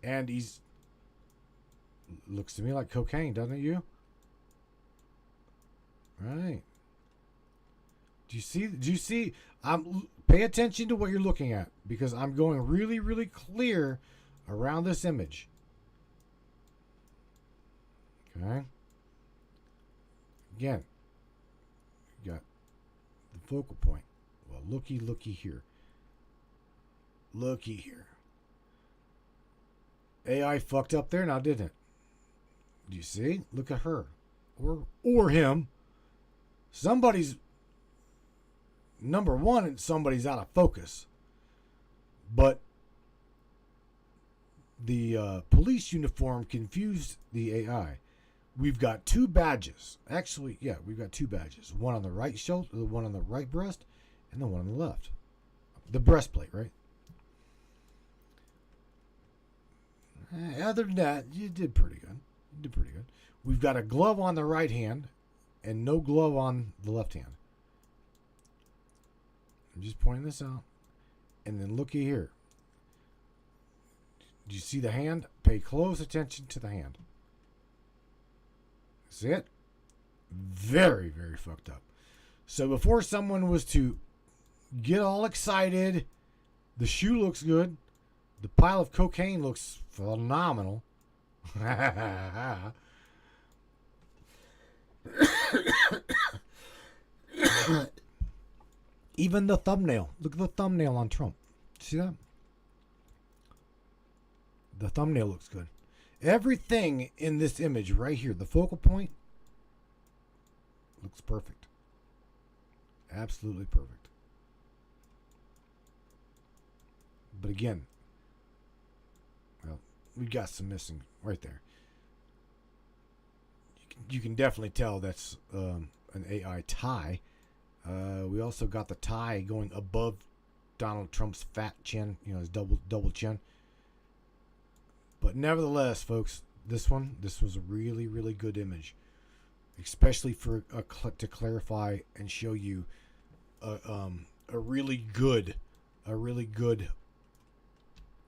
and he's looks to me like cocaine, doesn't it, you? Right. Do you see? Pay attention to what you're looking at, because I'm going really, really clear around this image. Okay. Again, you got the focal point. Well, looky here. Looky here. AI fucked up there now, didn't it? Do you see? Look at her. Or him. Somebody's number one, and somebody's out of focus. But the police uniform confused the AI. We've got two badges. Actually, yeah, we've got two badges. One on the right shoulder, the one on the right breast, and the one on the left. The breastplate, right? Other than that, you did pretty good. We've got a glove on the right hand and no glove on the left hand. I'm just pointing this out. And then looky here. Do you see the hand? Pay close attention to the hand. See it? Very, very fucked up. So before someone was to get all excited, the shoe looks good. The pile of cocaine looks phenomenal. Even the thumbnail. Look at the thumbnail on Trump. See that? The thumbnail looks good. Everything in this image right here, the focal point, looks perfect. Absolutely perfect. But again, well, we've got some missing right there. You can definitely tell that's an AI tie. We also got the tie going above Donald Trump's fat chin, his double chin. But nevertheless, folks, this was a really, really good image, especially for to clarify and show you a really good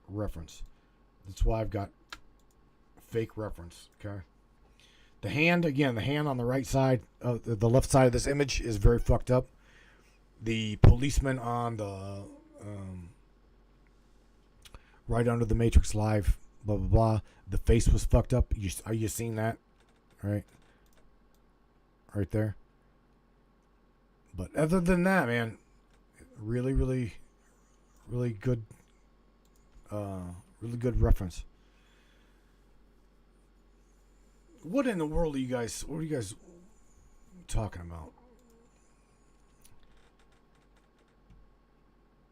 reference. That's why I've got fake reference. Okay. The hand on the right side, the left side of this image is very fucked up. The policeman on the right under the Matrix Live, blah blah blah. The face was fucked up. Are you seeing that? Right there. But other than that, man, really, really, really good, really good reference. What in the world are you guys? What are you guys talking about?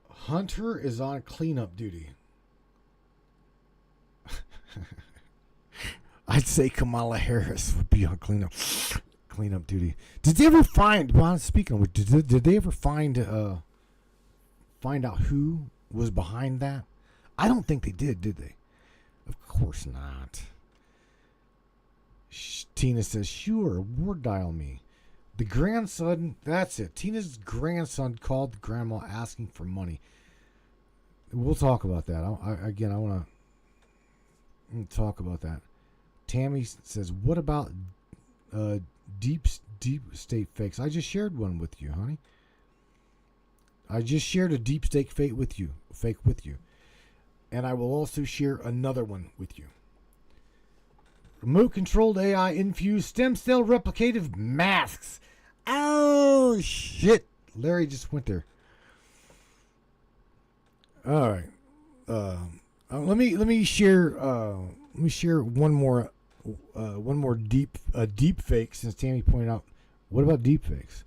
Hunter is on cleanup duty. I'd say Kamala Harris would be on cleanup duty. Did they ever find? Speaking of, did they ever find out who was behind that? I don't think they did they? Of course not. Tina says, sure, ward dial me. The grandson, that's it. Tina's grandson called grandma asking for money. We'll talk about that. I want to talk about that. Tammy says, what about deep state fakes? I just shared one with you, honey. I just shared a deep state fake with you. And I will also share another one with you. Remote-controlled AI-infused stem cell replicative masks. Oh, shit. Larry just went there. All right. Let me share one more deep fake, since Tammy pointed out. What about deep fakes?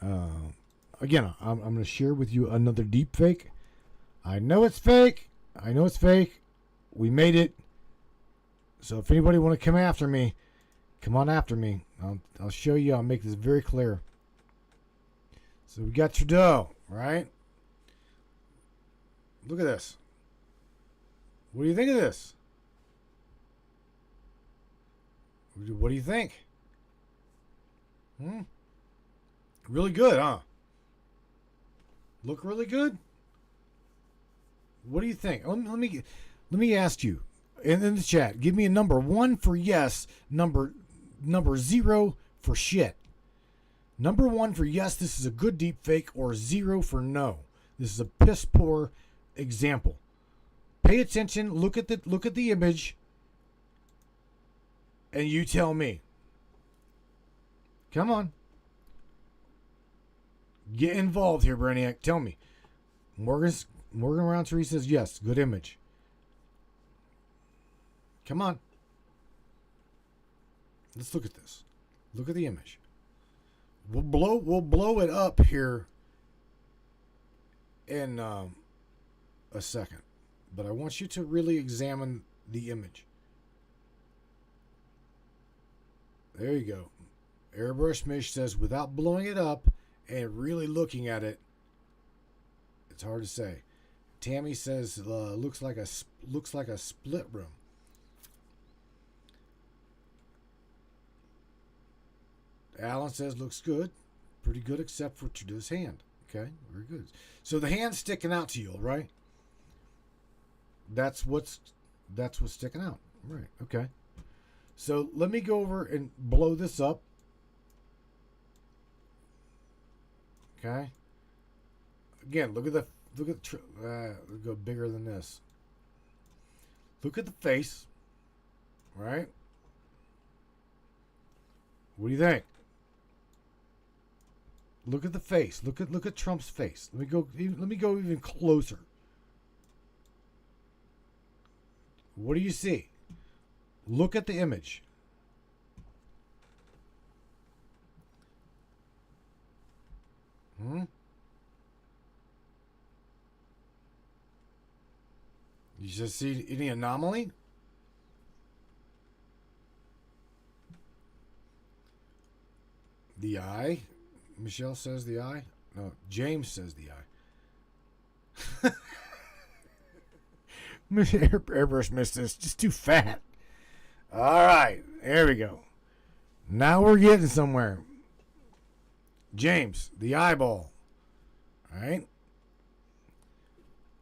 Again, I'm going to share with you another deep fake. I know it's fake. We made it. So if anybody want to come after me, come on after me. I'll show you. I'll make this very clear. So we got Trudeau, right? Look at this. What do you think of this? What do you think? Really good, huh? Look really good. What do you think? Let me ask you. in the chat, give me a number 1 for yes, number 0 for shit. Number 1 for yes, this is a good deep fake, or 0 for no. This is a piss poor example. Pay attention, look at the image, and you tell me. Come on. Get involved here, Brainiac. Tell me. Morgan Roundtree says yes, good image. Come on. Let's look at this. Look at the image. We'll blow it up here in a second. But I want you to really examine the image. There you go. Airbrush Mish says, without blowing it up and really looking at it, it's hard to say. Tammy says, looks like a split room. Alan says, looks good. Pretty good except for Trudeau's hand. Okay, very good. So the hand's sticking out to you, right? That's what's sticking out. Right, okay. So let me go over and blow this up. Okay. Again, look at go bigger than this. Look at the face. Right? What do you think? Look at the face. Look at Trump's face. Let me go even closer. What do you see? Look at the image. You just see any anomaly? The eye. Michelle says the eye. No, James says the eye. Airbrush missed this. Just too fat. All right. There we go. Now we're getting somewhere. James, the eyeball. All right.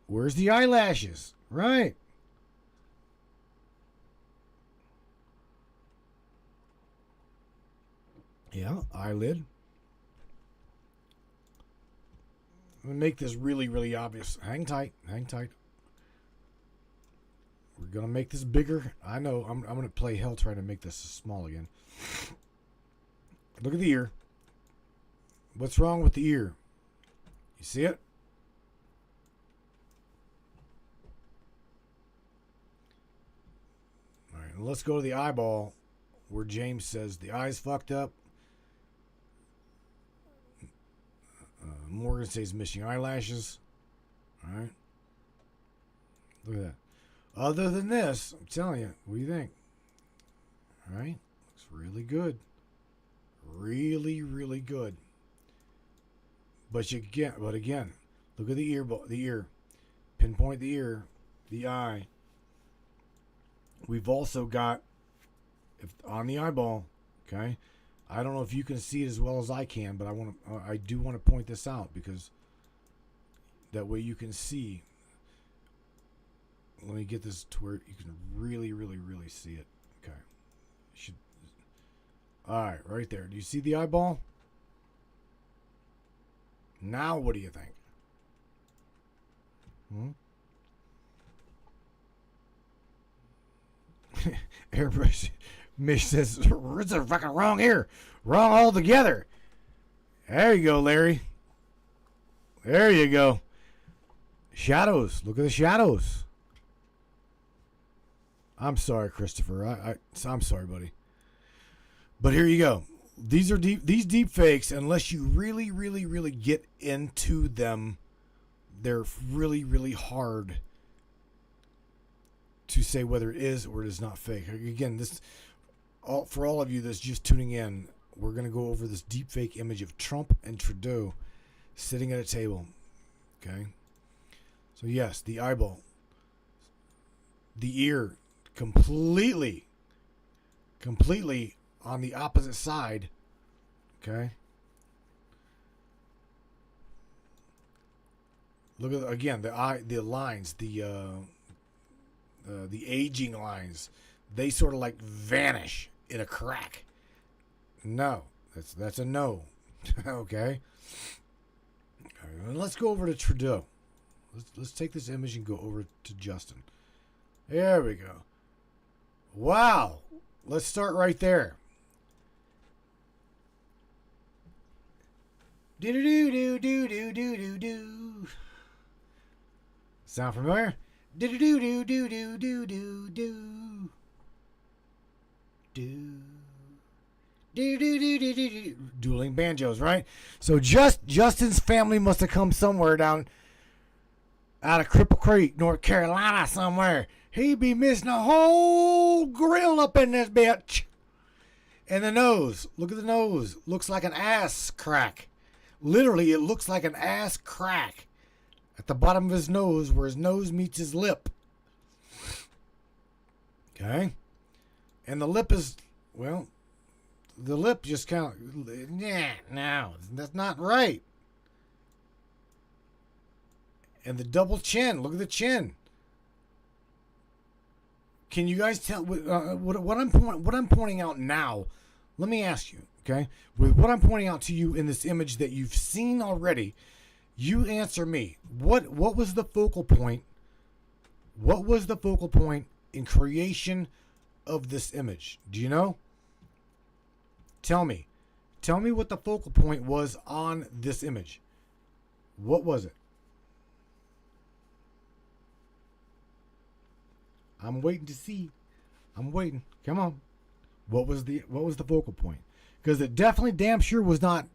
Where's the eyelashes? Right. Yeah, eyelid. I'm going to make this really, really obvious. Hang tight. Hang tight. We're going to make this bigger. I know. I'm going to play hell trying to make this small again. Look at the ear. What's wrong with the ear? You see it? All right. Let's go to the eyeball where James says the eye's fucked up. Morgan says missing eyelashes. All right. Look at that. Other than this, I'm telling you, what do you think? All right. Looks really good. Really, really good. But again, look at the ear. Pinpoint the ear, the eye. We've also got, if on the eyeball, okay. I don't know if you can see it as well as I can, but I do want to point this out because that way you can see. Let me get this to where you can really, really, really see it. Okay. All right, right there. Do you see the eyeball? Now, what do you think? Airbrush Mish says, it's a fucking wrong here. Wrong altogether. There you go, Larry. There you go. Shadows. Look at the shadows. I'm sorry, Christopher. I'm sorry, buddy. But here you go. These deep fakes, unless you really, really, really get into them, they're really, really hard to say whether it is or it is not fake. Again, for all of you that's just tuning in, we're going to go over this deep fake image of Trump and Trudeau sitting at a table. Okay? So yes, the eyeball. The ear, completely on the opposite side. Okay? Look at, again, the eye, the lines, the the aging lines, they sort of like vanish in a crack. No, that's a no. Okay. All right, let's go over to Trudeau. Let's take this image and go over to Justin. There we go. Wow. Let's start right there. Do do do do do do do do. Sound familiar? Do do do do do do do do do. Dueling banjos, right? So Justin's family must have come somewhere down out of Cripple Creek, North Carolina, somewhere. He be missing a whole grill up in this bitch. And the nose, look at the nose, looks like an ass crack. Literally, it looks like an ass crack at the bottom of his nose, where his nose meets his lip. Okay, and the lip is, well, the lip just kind of, no, that's not right. And the double chin, look at the chin. Can you guys tell what I'm pointing out now? Let me ask you, okay? With what I'm pointing out to you in this image that you've seen already, you answer me. What was the focal point? What was the focal point in creation of this image? Do you know? Tell me what the focal point was on this image. What was it? I'm waiting to see. I'm waiting. Come on. What was the focal point? Because it definitely damn sure was not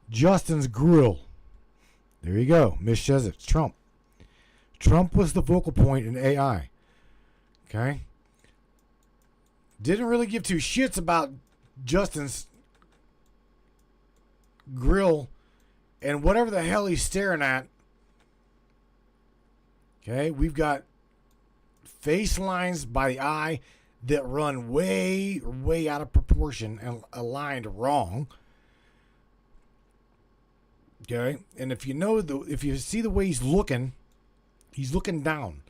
Justin's grill. There you go. Miss says it's Trump. Trump was the focal point in AI. Okay? Didn't really give two shits about Justin's grill and whatever the hell he's staring at. Okay, we've got face lines by the eye that run way out of proportion and aligned wrong. Okay, and if you see the way he's looking down,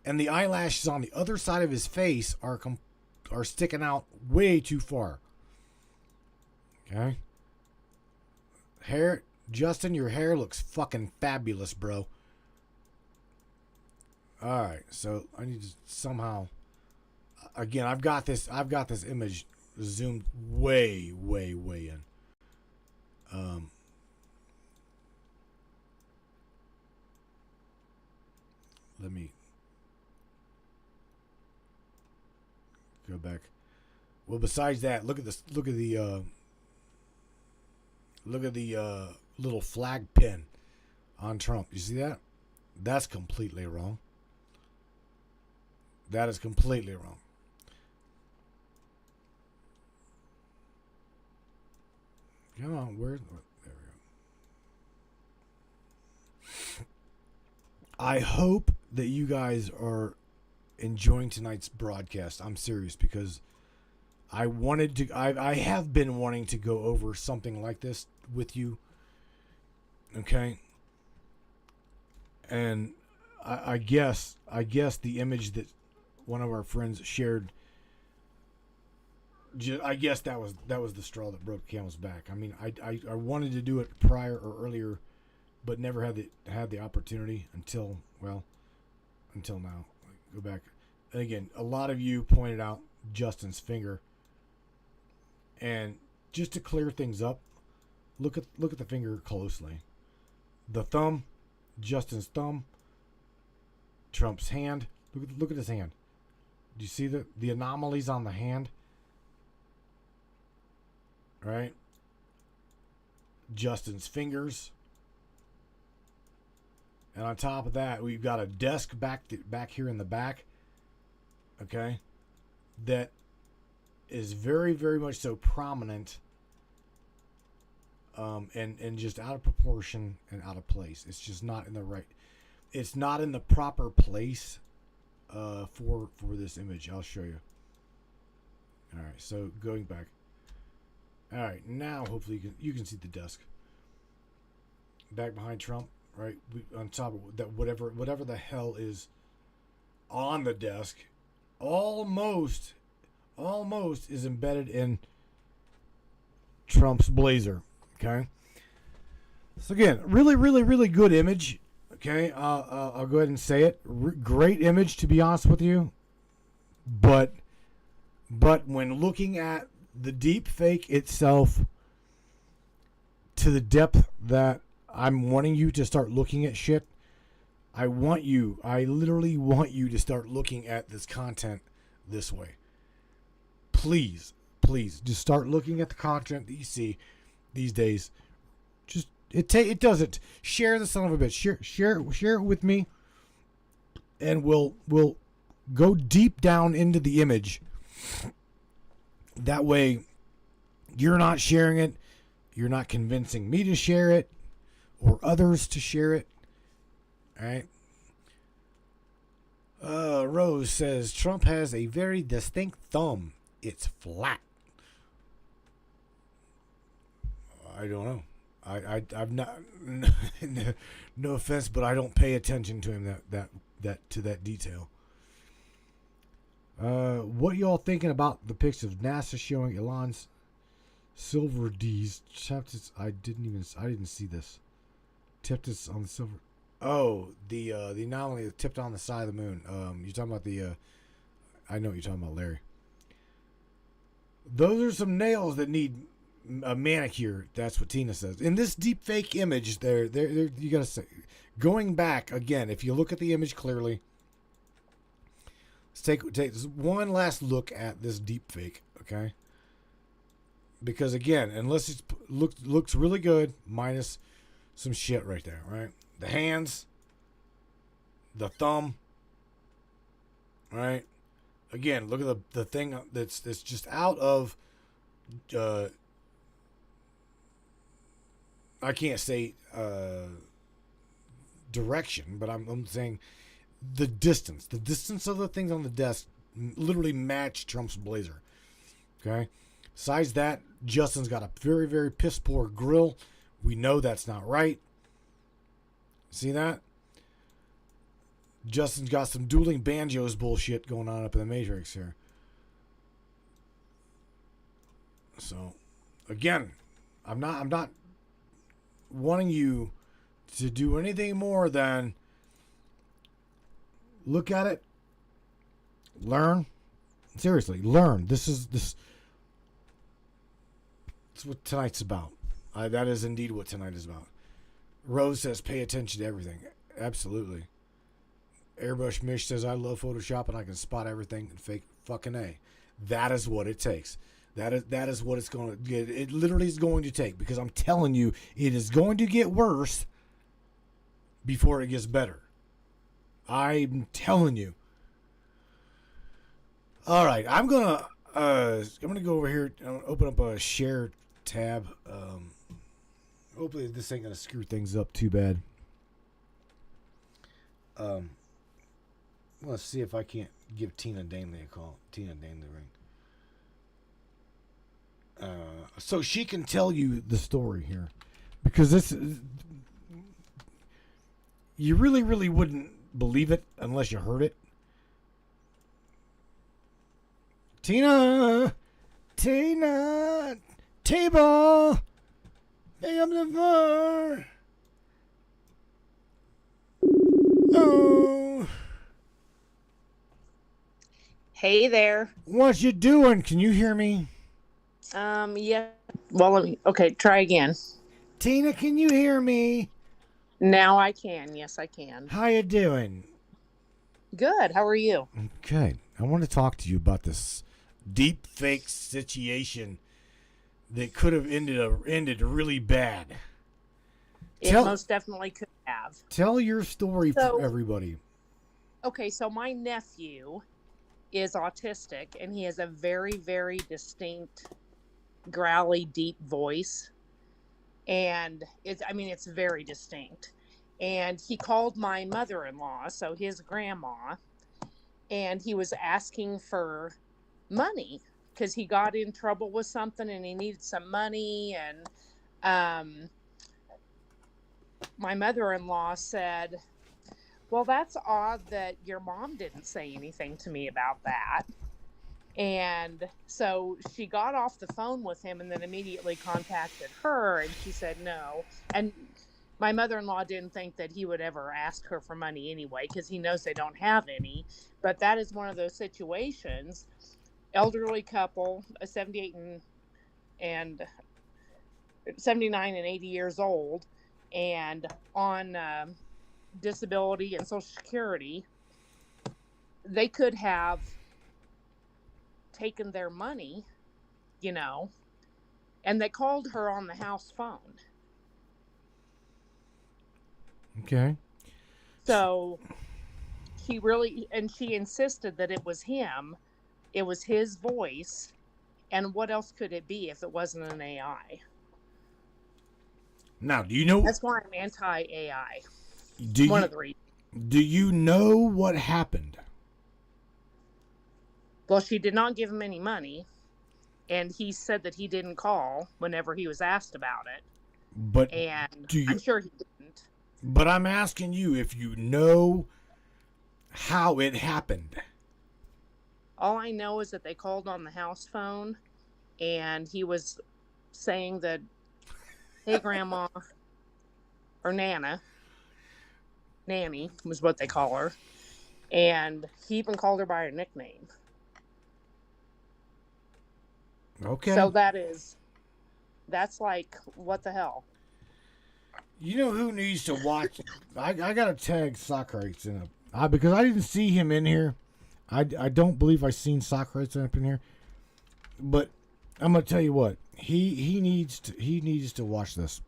and the eyelashes on the other side of his face are sticking out way too far. Okay. Hair, Justin, your hair looks fucking fabulous, bro. All right, so I need to somehow. Again, I've got this image zoomed way in. Let me go back. Well, besides that, look at this. Look at the little flag pin on Trump. You see that? That's completely wrong. That is completely wrong. Come on, there we go. I hope that you guys are enjoying tonight's broadcast. I'm serious, because I have been wanting to go over something like this with you. Okay. And I guess the image that one of our friends shared, I guess that was the straw that broke the camel's back. I mean, I wanted to do it prior or earlier, but never had the opportunity until now. Go back. And again, a lot of you pointed out Justin's finger, and just to clear things up, look at the finger closely. The thumb, Justin's thumb, Trump's hand. Look at his hand. Do you see the anomalies on the hand? Right? Justin's fingers. And on top of that, we've got a desk back here in the back. Okay? That is very, very much so prominent. And just out of proportion and out of place. It's just not in the right. It's not in the proper place for this image. I'll show you. All right, so going back. All right, now hopefully you can see the desk. Back behind Trump, right? On top of that, whatever the hell is on the desk almost is embedded in Trump's blazer. Okay. So again, really good image. Okay, I'll go ahead and say it. Great image, to be honest with you. But when looking at the deep fake itself, to the depth that I'm wanting you to start looking at shit, I literally want you to start looking at this content this way. Please, just start looking at the content that you see these days. Just it doesn't. Share the son of a bitch. Share it with me, and we'll go deep down into the image. That way, you're not sharing it. You're not convincing me to share it or others to share it. All right. Rose says Trump has a very distinct thumb. It's flat. I don't know. I've not. No offense, but I don't pay attention to him that detail. What y'all thinking about the pics of NASA showing Elon's silver D's tipped? I didn't see this. Tipped us on the silver. Oh, the anomaly that tipped on the side of the moon. You're talking about the. I know what you're talking about, Larry. Those are some nails that need a manicure. That's what Tina says. In this deep fake image, there, you gotta say, going back again. If you look at the image clearly, let's take one last look at this deep fake, okay? Because again, unless it looks really good, minus some shit right there, right? The hands, the thumb, right? Again, look at the thing that's just out of. I can't say direction, but I'm saying the distance. The distance of the things on the desk literally match Trump's blazer. Okay. Besides that, Justin's got a very, very piss poor grill. We know that's not right. See that? Justin's got some dueling banjos bullshit going on up in the Matrix here. So, again, I'm not wanting you to do anything more than look at it, learn. Seriously, learn. That's what tonight's about. That is indeed what tonight is about. Rose says, pay attention to everything. Absolutely. Airbrush Mish says, I love Photoshop and I can spot everything in fake fucking A. That is what it takes. That is what it's going to get. It literally is going to take, because I'm telling you, it is going to get worse before it gets better. I'm telling you. All right, I'm gonna go over here and open up a share tab. Hopefully this ain't gonna screw things up too bad. Let's see if I can't give Tina Danley a call. Tina Danley ring. So she can tell you the story here, because this you really wouldn't believe it unless you heard it. Tina, table, pick up the phone. Oh. Hey there. What you doing? Can you hear me? Yeah. Well, okay, try again. Tina, can you hear me? Now I can. Yes, I can. How you doing? Good. How are you? Okay. I want to talk to you about this deep fake situation that could have ended really bad. It most definitely could have. Tell your story for everybody. Okay, so my nephew is autistic, and he has a very, very distinct, growly, deep voice. And it's very distinct. And he called my mother-in-law, so his grandma, and he was asking for money because he got in trouble with something and he needed some money. And my mother-in-law said, Well, that's odd that your mom didn't say anything to me about that. And so she got off the phone with him and then immediately contacted her, and she said no. And my mother-in-law didn't think that he would ever ask her for money anyway, because he knows they don't have any. But that is one of those situations. Elderly couple, a 78 and 79 and 80 years old, and on disability and Social Security. They could have taken their money, and they called her on the house phone. Okay. So she insisted that it was him. It was his voice. And what else could it be if it wasn't an AI? Now, do you know? That's why I'm anti-AI. One of the reasons. Do you know what happened? Well, she did not give him any money, and he said that he didn't call whenever he was asked about it. But I'm sure he didn't. But I'm asking you if you know how it happened. All I know is that they called on the house phone, and he was saying that, hey, Grandma, or Nana, Nanny was what they call her, and he even called her by her nickname. Okay. So that's like, what the hell? You know who needs to watch? I gotta tag Socrates in a because I didn't see him in here. I don't believe I seen Socrates up in here. But I'm gonna tell you what, he needs to watch this.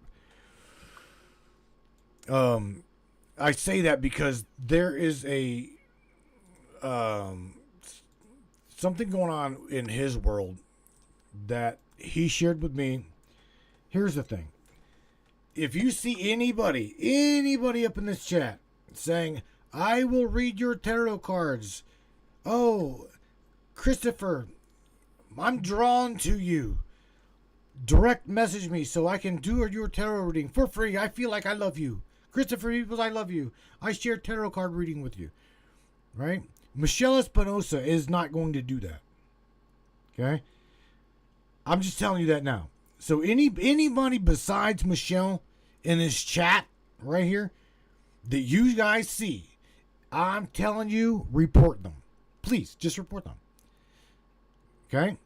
I say that because there is a something going on in his world that he shared with me. Here's the thing. If you see anybody up in this chat saying, I will read your tarot cards. Oh, Christopher, I'm drawn to you. Direct message me so I can do your tarot reading for free. I feel like I love you. Christopher Eagles, I love you. I share tarot card reading with you. Right? Michelle Espinosa is not going to do that. Okay? I'm just telling you that now. So anybody besides Michelle in this chat right here that you guys see, I'm telling you, report them. Please, just report them. Okay?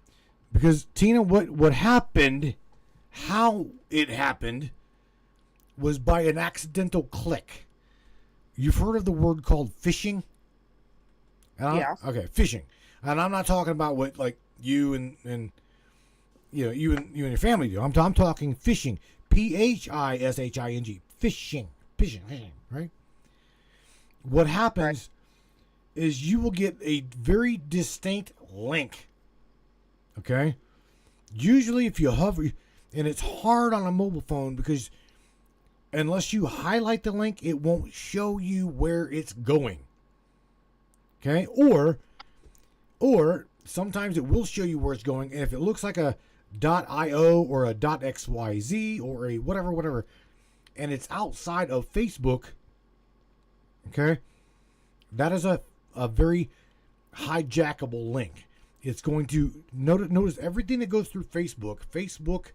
Because, Tina, what happened, how it happened, was by an accidental click. You've heard of the word called phishing? Yeah. Okay, phishing. And I'm not talking about what, like, you and you and your family do. I'm talking phishing. Phishing. Phishing, right? What happens is you will get a very distinct link. Okay? Usually if you hover, and it's hard on a mobile phone because unless you highlight the link, it won't show you where it's going. Okay? Or sometimes it will show you where it's going, and if it looks like a .io or a .xyz or a whatever, and it's outside of Facebook, okay, that is a very hijackable link. It's going to notice everything that goes through Facebook. Facebook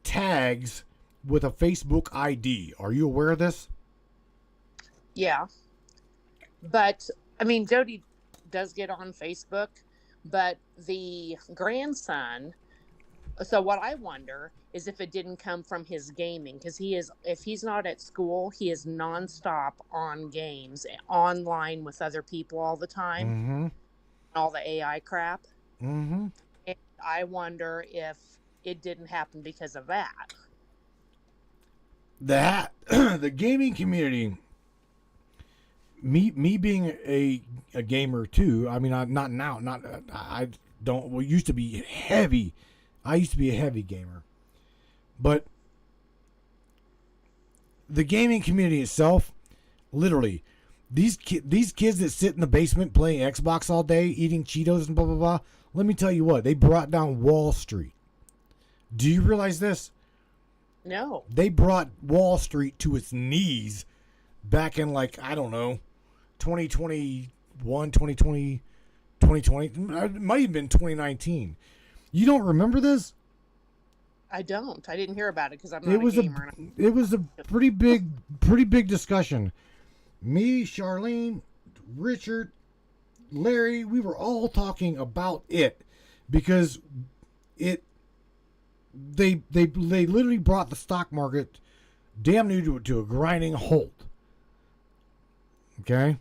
tags with a Facebook ID. Are you aware of this? Yeah. But, I mean, Jody does get on Facebook, but the grandson, so what I wonder is if it didn't come from his gaming, because if he's not at school, he is nonstop on games, online with other people all the time, Mm-hmm. all the AI crap. Mm-hmm. And I wonder if it didn't happen because of that. The gaming community, me being a gamer too. I mean, I'm not now. I don't. Well, used to be heavy. I used to be a heavy gamer, but the gaming community itself, literally, these kids that sit in the basement playing Xbox all day, eating Cheetos and blah blah blah. Let me tell you what, they brought down Wall Street. Do you realize this? No. They brought Wall Street to its knees back in, like, I don't know, 2021, 2020, 2020. It might have been 2019. You don't remember this? I don't. I didn't hear about it because I'm not a gamer. It was a pretty big discussion. Me, Charlene, Richard, Larry, we were all talking about it because they literally brought the stock market damn near to a grinding halt. Okay?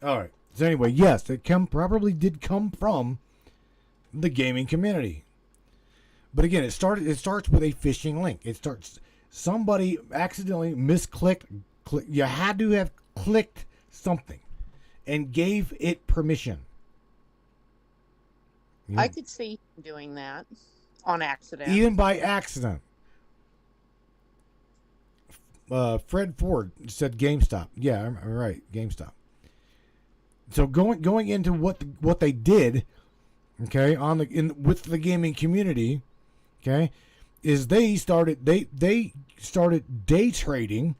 All right. So anyway, yes, it probably did come from the gaming community. But again, it starts with a phishing link. It starts somebody accidentally misclicked. You had to have clicked something and gave it permission. Yeah. I could see him doing that on accident. Even by accident. Fred Ford said GameStop. Yeah, I'm right, GameStop. So going into what they did, okay, with the gaming community, okay, is they started day trading,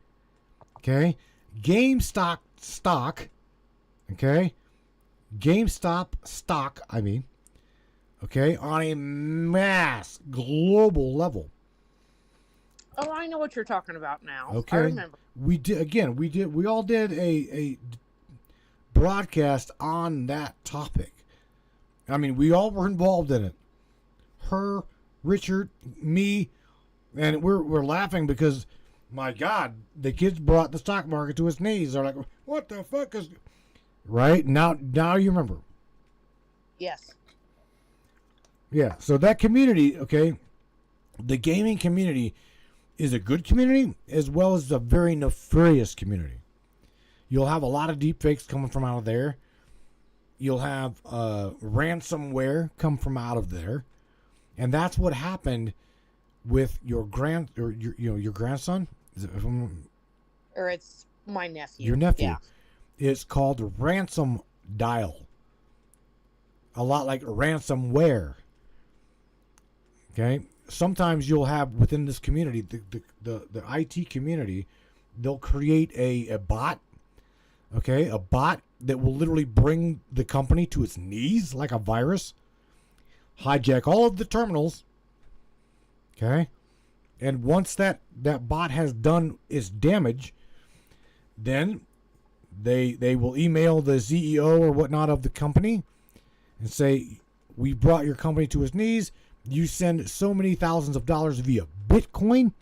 okay, GameStop stock, okay, GameStop stock, I mean, okay, on a mass global level. Oh, I know what you're talking about now. Okay, I remember. We all did a broadcast on that topic. I mean, we all were involved in it. Her, Richard, me, and we're laughing because, my God, the kids brought the stock market to its knees. They're like, "What the fuck is?" Right now you remember. Yes. Yeah. So that community, okay, the gaming community is a good community as well as a very nefarious community. You'll have a lot of deep fakes coming from out of there. You'll have ransomware come from out of there, and that's what happened with your grandson. Or it's my nephew. Your nephew. Yeah. It's called ransom dial. A lot like ransomware. Okay. Sometimes you'll have within this community, the IT community, they'll create a bot. Okay, a bot that will literally bring the company to its knees like a virus, hijack all of the terminals. Okay, and once that bot has done its damage, then they will email the CEO or whatnot of the company and say, "We brought your company to its knees. You send so many thousands of dollars via Bitcoin."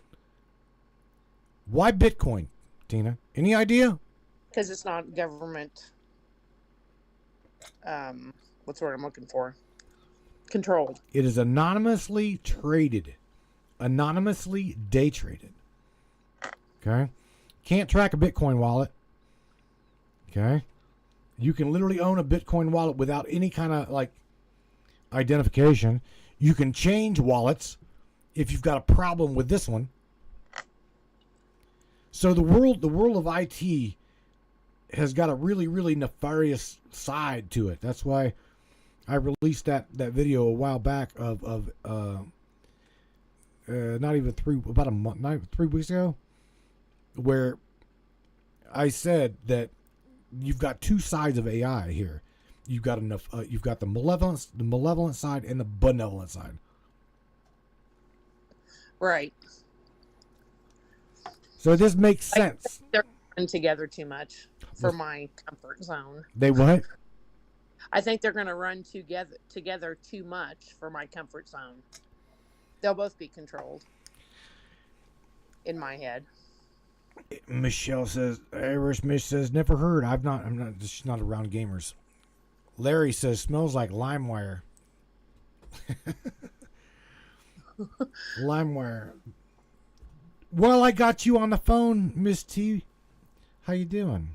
Why Bitcoin, Tina? Any idea? Because it's not government. What's the word I'm looking for? Controlled. It is anonymously traded, anonymously day traded. Okay, can't track a Bitcoin wallet. Okay, you can literally own a Bitcoin wallet without any kind of like identification. You can change wallets if you've got a problem with this one. So the world of IT has got a really, really nefarious side to it. That's why I released that video a while back of not even 3 weeks ago, where I said that you've got two sides of AI here. You've got you've got the malevolent side and the benevolent side. Right. So this makes sense. They're running together too much for my comfort zone. They what? I think they're going to run together too much for my comfort zone. They'll both be controlled. In my head. Michelle says, Irish Mish says, never heard. She's not around gamers. Larry says, smells like LimeWire. LimeWire. Well, I got you on the phone, Miss T. How you doing?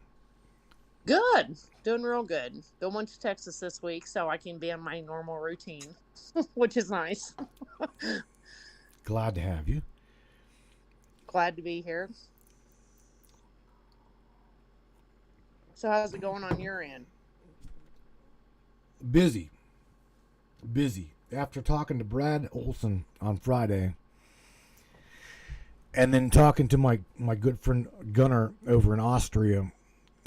Good. Doing real good. Going to Texas this week so I can be in my normal routine, which is nice. Glad to have you. Glad to be here. So how's it going on your end? Busy. After talking to Brad Olson on Friday, And then talking to my good friend Gunnar over in Austria,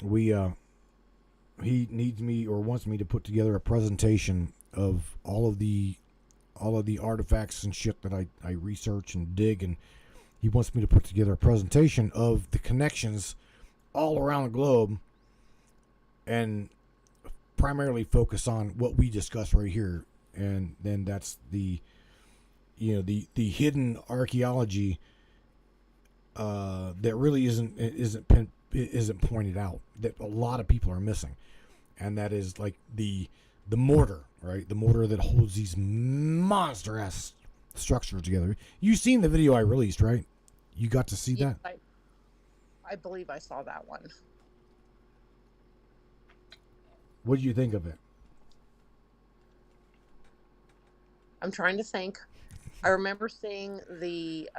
he needs me or wants me to put together a presentation of all of the artifacts and shit that I research and dig, and he wants me to put together a presentation of the connections all around the globe and primarily focus on what we discuss right here. And then that's the hidden archaeology that really isn't pointed out, that a lot of people are missing. And that is like the mortar, right? The mortar that holds these monster ass structures together. You've seen the video I released, right? You got to see that? I believe I saw that one. What do you think of it? I'm trying to think. I remember seeing the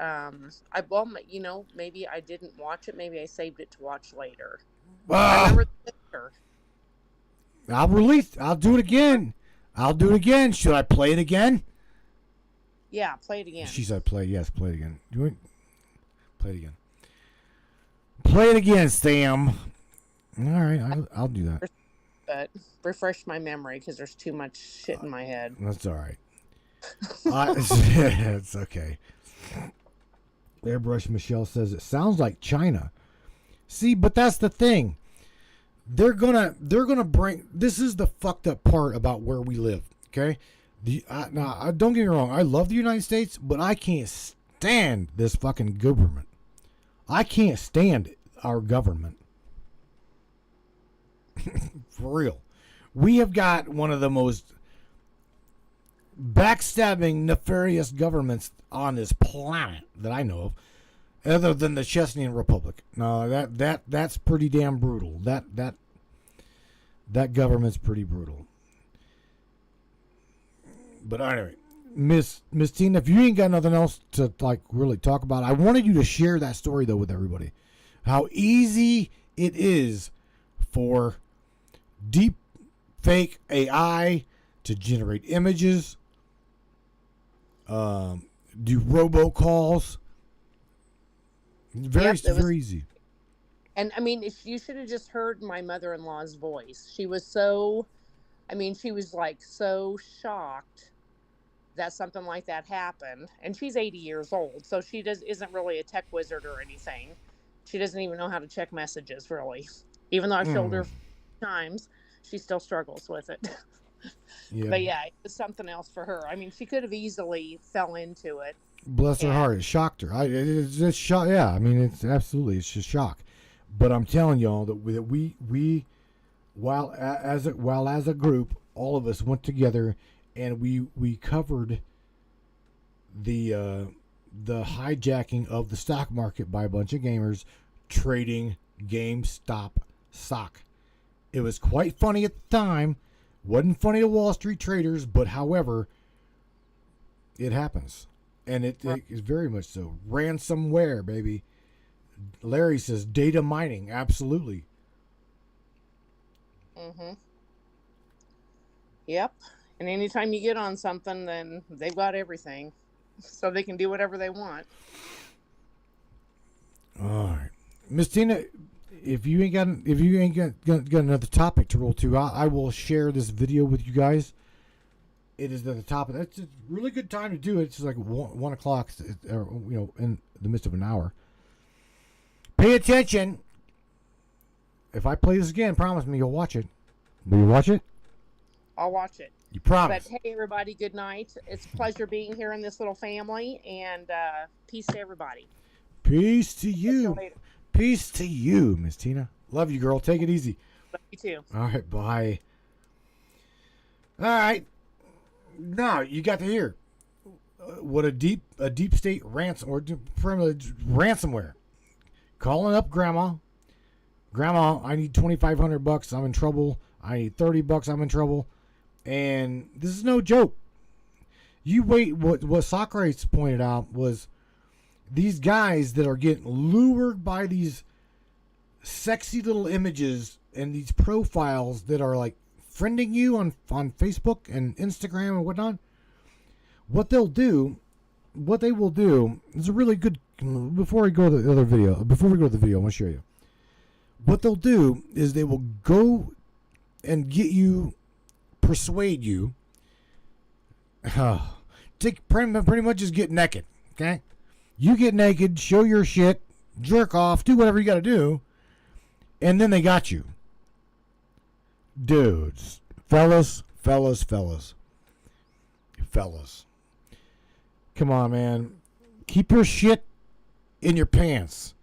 maybe I didn't watch it. Maybe I saved it to watch later. I remember the picture. I'll do it again. Should I play it again? Yeah, play it again. She said play. Yes, play it again. Play it again. Play it again, Sam. All right, I'll do that. But refresh my memory because there's too much shit in my head. That's all right. It's okay. Airbrush Michelle says it sounds like China. See, but that's the thing. They're gonna bring. This is the fucked up part about where we live. Okay, now don't get me wrong. I love the United States, but I can't stand this fucking government. I can't stand our government. For real, we have got one of the most backstabbing, nefarious governments on this planet that I know of, other than the Chechenian Republic. No, that's pretty damn brutal. That government's pretty brutal. But anyway, Miss Tina, if you ain't got nothing else to like really talk about, I wanted you to share that story though with everybody. How easy it is for deep fake AI to generate images, do robocalls. Very easy. And I mean, if you should have just heard my mother-in-law's voice. She was she was like so shocked that something like that happened. And she's 80 years old, so she isn't really a tech wizard or anything. She doesn't even know how to check messages, really. Even though I've told her times, she still struggles with it. Yeah. But yeah, it was something else for her. I mean, she could have easily fell into it. Bless her heart, it shocked her. It's just shock. Yeah, I mean, it's just shock. But I'm telling y'all that we while as a group, all of us went together and we covered the hijacking of the stock market by a bunch of gamers trading GameStop stock. It was quite funny at the time. Wasn't funny to Wall Street traders, but however, it happens. And it is very much so. Ransomware, baby. Larry says data mining. Absolutely. Mm-hmm. Yep. And anytime you get on something, then they've got everything. So they can do whatever they want. All right. Miss Tina, if you ain't got another topic to roll to, I will share this video with you guys. It is at the top of that's a really good time to do it. It's like 1 o'clock, in the midst of an hour. Pay attention. If I play this again, promise me you'll watch it. Will you watch it? I'll watch it. You promise. But hey, everybody, good night. It's a pleasure being here in this little family, and peace to everybody. Peace to you. Peace to you, Miss Tina. Love you, girl. Take it easy. Love you too. All right, bye. All right. Now you got to hear what a deep state ransomware. Calling up grandma. Grandma, I need $2,500. I'm in trouble. I need $30. I'm in trouble. And this is no joke. You wait. What Socrates pointed out was these guys that are getting lured by these sexy little images and these profiles that are like friending you on Facebook and Instagram and whatnot. What they'll do what they will do is a really good. Before we go to the other video, I want to show you. What they'll do is they will go and persuade you. Pretty much just get naked. Okay, you get naked, show your shit, jerk off, do whatever you got to do, and then they got you. Dudes, fellas. Come on, man. Keep your shit in your pants.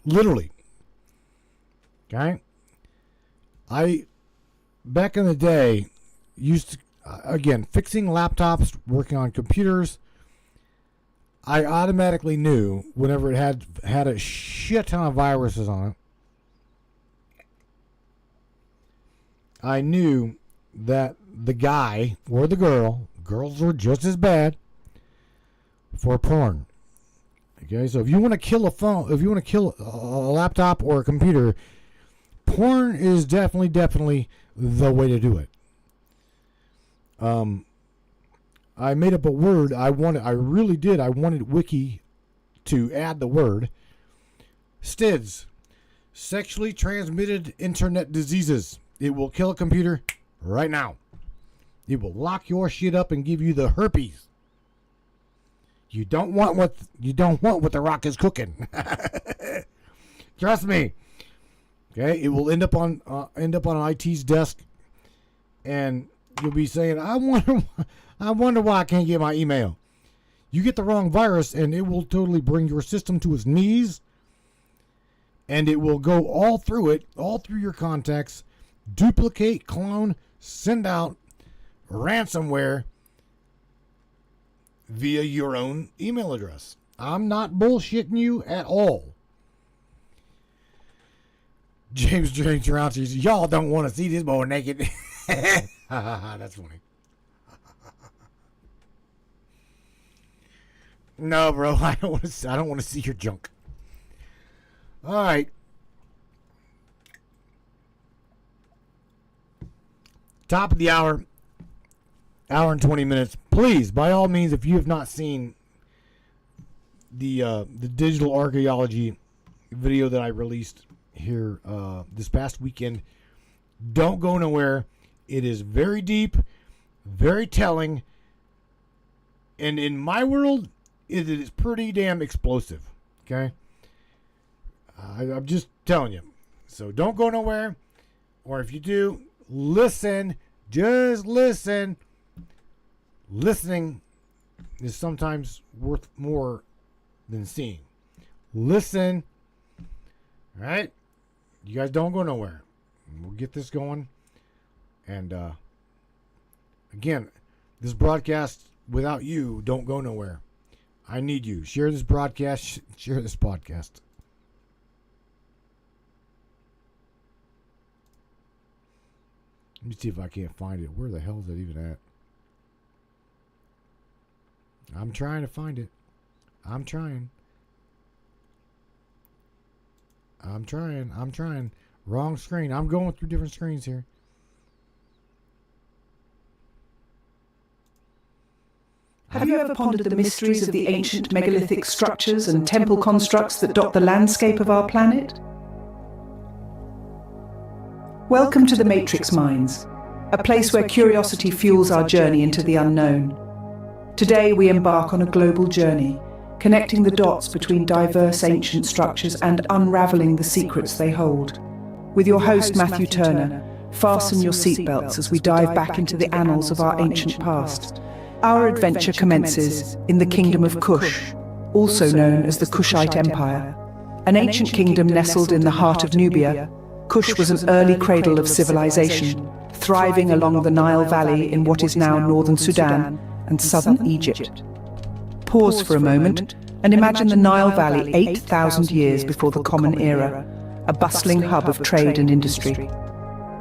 Literally. Okay? Back in the day, used to, again, fixing laptops, working on computers, I automatically knew whenever it had a shit ton of viruses on it, I knew that the guy or the girls are just as bad for porn. Okay, so if you want to kill a phone, if you want to kill a laptop or a computer, porn is definitely the way to do it. I made up a word. I wanted Wiki to add the word STIDs, sexually transmitted internet diseases. It will kill a computer right now. It will lock your shit up and give you the herpes. You don't want what the Rock is cooking. Trust me. Okay, it will end up on IT's desk, and you'll be saying, I wonder why I can't get my email. You get the wrong virus, and it will totally bring your system to its knees, and it will go all through your contacts, duplicate, clone, send out ransomware via your own email address. I'm not bullshitting you at all. James drinks around says, y'all don't want to see this boy naked. That's funny. No, bro, I don't want to see your junk. All right. Top of the hour and 20 minutes. Please, by all means, if you have not seen the digital archaeology video that I released here this past weekend, don't go nowhere. It is very deep, very telling, and in my world, it is pretty damn explosive. Okay? I'm just telling you. So don't go nowhere, or if you do, listen. Just listen. Listening is sometimes worth more than seeing. Listen. All right? You guys don't go nowhere. We'll get this going. And again, this broadcast without you don't go nowhere. I need you. Share this broadcast. Share this podcast. Let me see if I can't find it. Where the hell is it even at? I'm trying to find it. I'm trying. Wrong screen. I'm going through different screens here. Have you ever pondered the mysteries of the ancient megalithic structures and temple constructs that dot the landscape of our planet? Welcome to the Matrix Minds, a place where curiosity fuels our journey into the unknown. Today we embark on a global journey, connecting the dots between diverse ancient structures and unraveling the secrets they hold. With your host Matthew Turner, fasten your seatbelts as we dive back into the annals of our ancient past. Our adventure commences in the Kingdom of Kush, also known as the Kushite Empire. An ancient kingdom nestled in the heart of Nubia, Kush was an early cradle of civilization, thriving along the Nile Valley in what is now northern Sudan and southern Egypt. Pause for a moment and imagine the Nile Valley 8,000 years before the Common Era, a bustling hub of trade and industry.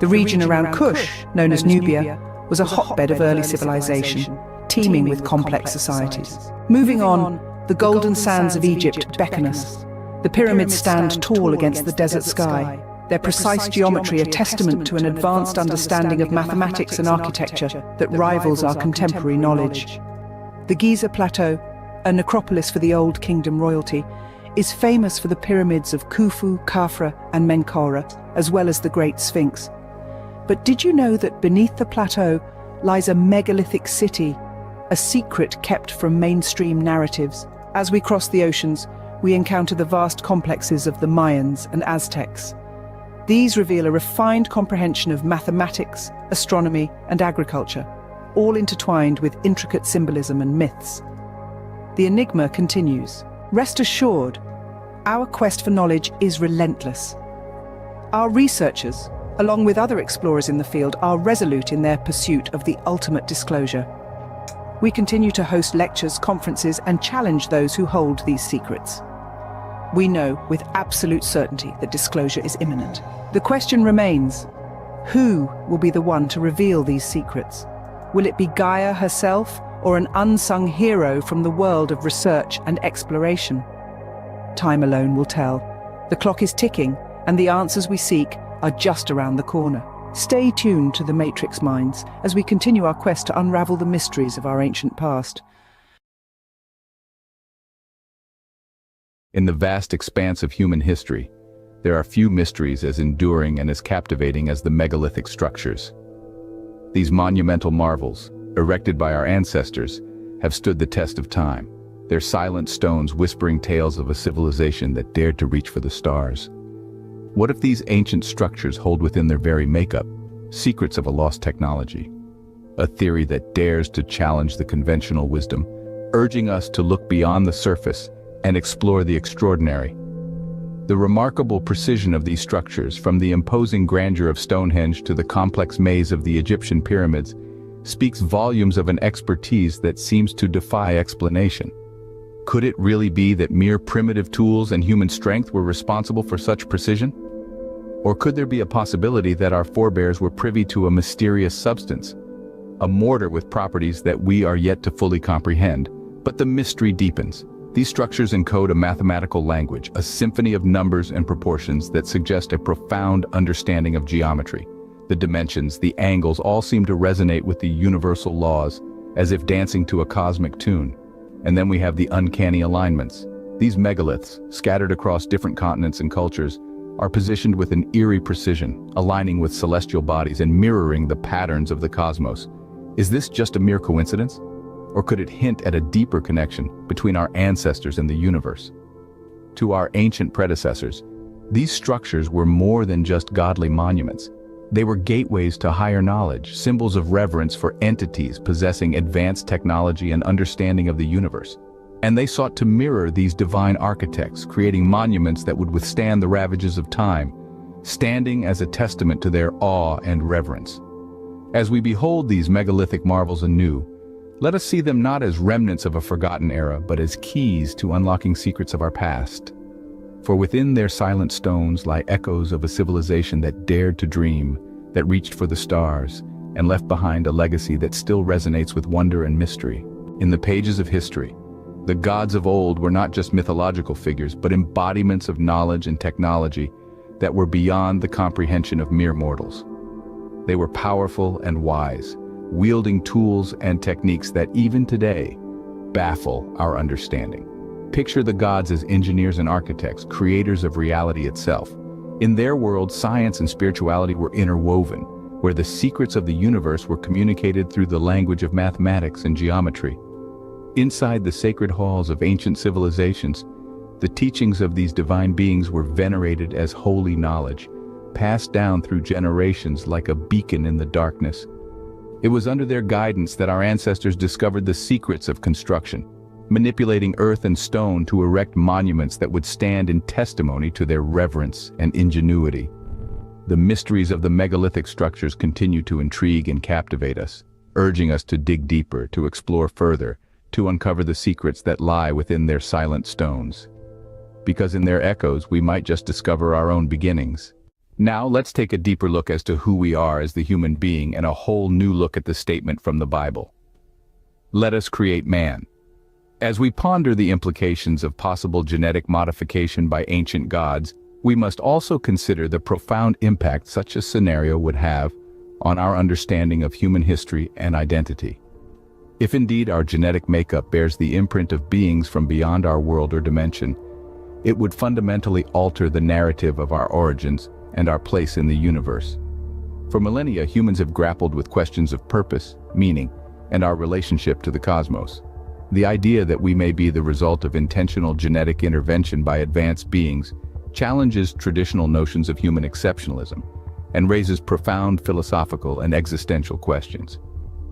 The region around Kush, known as Nubia, was a hotbed of early civilization, teeming with complex societies. Moving on, the golden sands of Egypt beckon us. The pyramids stand tall against the desert sky, their precise geometry a testament to an advanced understanding of mathematics and architecture that rivals our contemporary knowledge. The Giza Plateau, a necropolis for the Old Kingdom royalty, is famous for the pyramids of Khufu, Khafra, and Menkaure, as well as the Great Sphinx. But did you know that beneath the plateau lies a megalithic city, a secret kept from mainstream narratives? As we cross the oceans, we encounter the vast complexes of the Mayans and Aztecs. These reveal a refined comprehension of mathematics, astronomy, and agriculture, all intertwined with intricate symbolism and myths. The enigma continues. Rest assured, our quest for knowledge is relentless. Our researchers, along with other explorers in the field, are resolute in their pursuit of the ultimate disclosure. We continue to host lectures, conferences, and challenge those who hold these secrets. We know with absolute certainty that disclosure is imminent. The question remains, who will be the one to reveal these secrets? Will it be Gaia herself, or an unsung hero from the world of research and exploration? Time alone will tell. The clock is ticking, and the answers we seek are just around the corner. Stay tuned to the Matrix Minds as we continue our quest to unravel the mysteries of our ancient past. In the vast expanse of human history, there are few mysteries as enduring and as captivating as the megalithic structures. These monumental marvels, erected by our ancestors, have stood the test of time, their silent stones whispering tales of a civilization that dared to reach for the stars. What if these ancient structures hold within their very makeup secrets of a lost technology? A theory that dares to challenge the conventional wisdom, urging us to look beyond the surface and explore the extraordinary. The remarkable precision of these structures, from the imposing grandeur of Stonehenge to the complex maze of the Egyptian pyramids, speaks volumes of an expertise that seems to defy explanation. Could it really be that mere primitive tools and human strength were responsible for such precision? Or could there be a possibility that our forebears were privy to a mysterious substance, a mortar with properties that we are yet to fully comprehend? But the mystery deepens. These structures encode a mathematical language, a symphony of numbers and proportions that suggest a profound understanding of geometry. The dimensions, the angles, all seem to resonate with the universal laws, as if dancing to a cosmic tune. And then we have the uncanny alignments. These megaliths, scattered across different continents and cultures, are positioned with an eerie precision, aligning with celestial bodies and mirroring the patterns of the cosmos. Is this just a mere coincidence? Or could it hint at a deeper connection between our ancestors and the universe? To our ancient predecessors, these structures were more than just godly monuments. They were gateways to higher knowledge, symbols of reverence for entities possessing advanced technology and understanding of the universe. And they sought to mirror these divine architects, creating monuments that would withstand the ravages of time, standing as a testament to their awe and reverence. As we behold these megalithic marvels anew, let us see them not as remnants of a forgotten era, but as keys to unlocking secrets of our past. For within their silent stones lie echoes of a civilization that dared to dream, that reached for the stars, and left behind a legacy that still resonates with wonder and mystery. In the pages of history, the gods of old were not just mythological figures, but embodiments of knowledge and technology that were beyond the comprehension of mere mortals. They were powerful and wise, wielding tools and techniques that even today baffle our understanding. Picture the gods as engineers and architects, creators of reality itself. In their world, science and spirituality were interwoven, where the secrets of the universe were communicated through the language of mathematics and geometry. Inside the sacred halls of ancient civilizations, the teachings of these divine beings were venerated as holy knowledge, passed down through generations like a beacon in the darkness. It was under their guidance that our ancestors discovered the secrets of construction, manipulating earth and stone to erect monuments that would stand in testimony to their reverence and ingenuity. The mysteries of the megalithic structures continue to intrigue and captivate us, urging us to dig deeper, to explore further, to uncover the secrets that lie within their silent stones. Because in their echoes, we might just discover our own beginnings. Now let's take a deeper look as to who we are as the human being and a whole new look at the statement from the Bible. Let us create man. As we ponder the implications of possible genetic modification by ancient gods, we must also consider the profound impact such a scenario would have on our understanding of human history and identity. If indeed our genetic makeup bears the imprint of beings from beyond our world or dimension, it would fundamentally alter the narrative of our origins and our place in the universe. For millennia, humans have grappled with questions of purpose, meaning, and our relationship to the cosmos. The idea that we may be the result of intentional genetic intervention by advanced beings challenges traditional notions of human exceptionalism and raises profound philosophical and existential questions.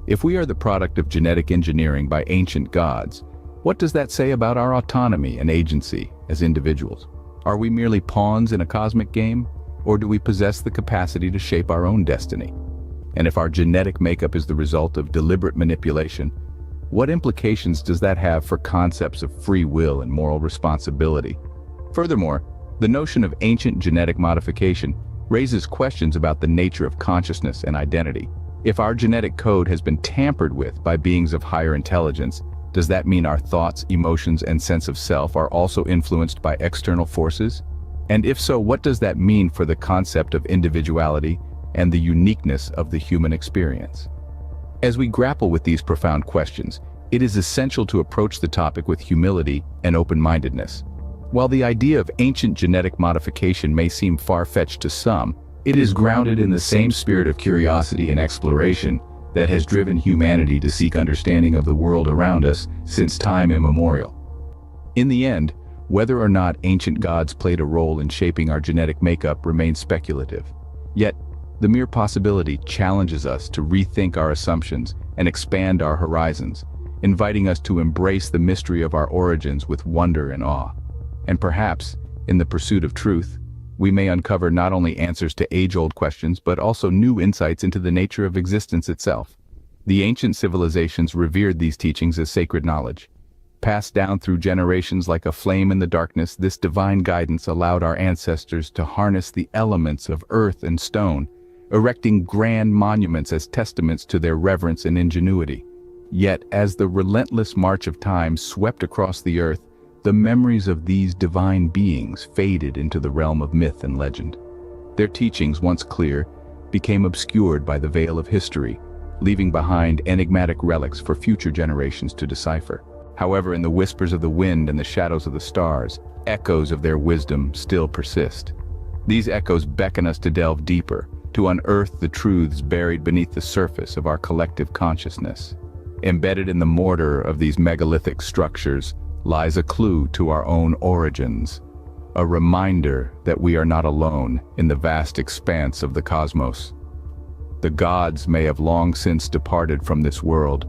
If we are the product of genetic engineering by ancient gods, what does that say about our autonomy and agency as individuals? Are we merely pawns in a cosmic game, or do we possess the capacity to shape our own destiny? And if our genetic makeup is the result of deliberate manipulation, what implications does that have for concepts of free will and moral responsibility? Furthermore, the notion of ancient genetic modification raises questions about the nature of consciousness and identity. If our genetic code has been tampered with by beings of higher intelligence, does that mean our thoughts, emotions, and sense of self are also influenced by external forces? And if so, what does that mean for the concept of individuality and the uniqueness of the human experience? As we grapple with these profound questions, it is essential to approach the topic with humility and open-mindedness. While the idea of ancient genetic modification may seem far-fetched to some, it is grounded in the same spirit of curiosity and exploration that has driven humanity to seek understanding of the world around us since time immemorial. In the end, whether or not ancient gods played a role in shaping our genetic makeup remains speculative. Yet, the mere possibility challenges us to rethink our assumptions and expand our horizons, inviting us to embrace the mystery of our origins with wonder and awe. And perhaps, in the pursuit of truth, we may uncover not only answers to age-old questions but also new insights into the nature of existence itself. The ancient civilizations revered these teachings as sacred knowledge. Passed down through generations like a flame in the darkness, this divine guidance allowed our ancestors to harness the elements of earth and stone, erecting grand monuments as testaments to their reverence and ingenuity. Yet, as the relentless march of time swept across the earth, the memories of these divine beings faded into the realm of myth and legend. Their teachings, once clear, became obscured by the veil of history, leaving behind enigmatic relics for future generations to decipher. However, in the whispers of the wind and the shadows of the stars, echoes of their wisdom still persist. These echoes beckon us to delve deeper, to unearth the truths buried beneath the surface of our collective consciousness. Embedded in the mortar of these megalithic structures lies a clue to our own origins, a reminder that we are not alone in the vast expanse of the cosmos. The gods may have long since departed from this world,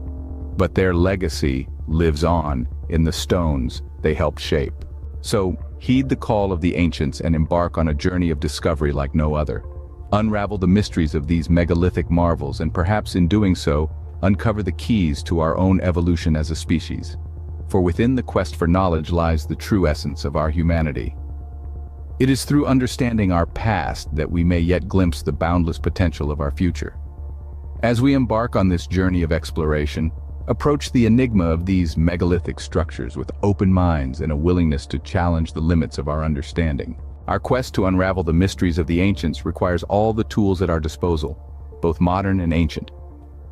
but their legacy lives on in the stones they helped shape. So, heed the call of the ancients and embark on a journey of discovery like no other. Unravel the mysteries of these megalithic marvels and perhaps in doing so, uncover the keys to our own evolution as a species. For within the quest for knowledge lies the true essence of our humanity. It is through understanding our past that we may yet glimpse the boundless potential of our future. As we embark on this journey of exploration, approach the enigma of these megalithic structures with open minds and a willingness to challenge the limits of our understanding. Our quest to unravel the mysteries of the ancients requires all the tools at our disposal, both modern and ancient.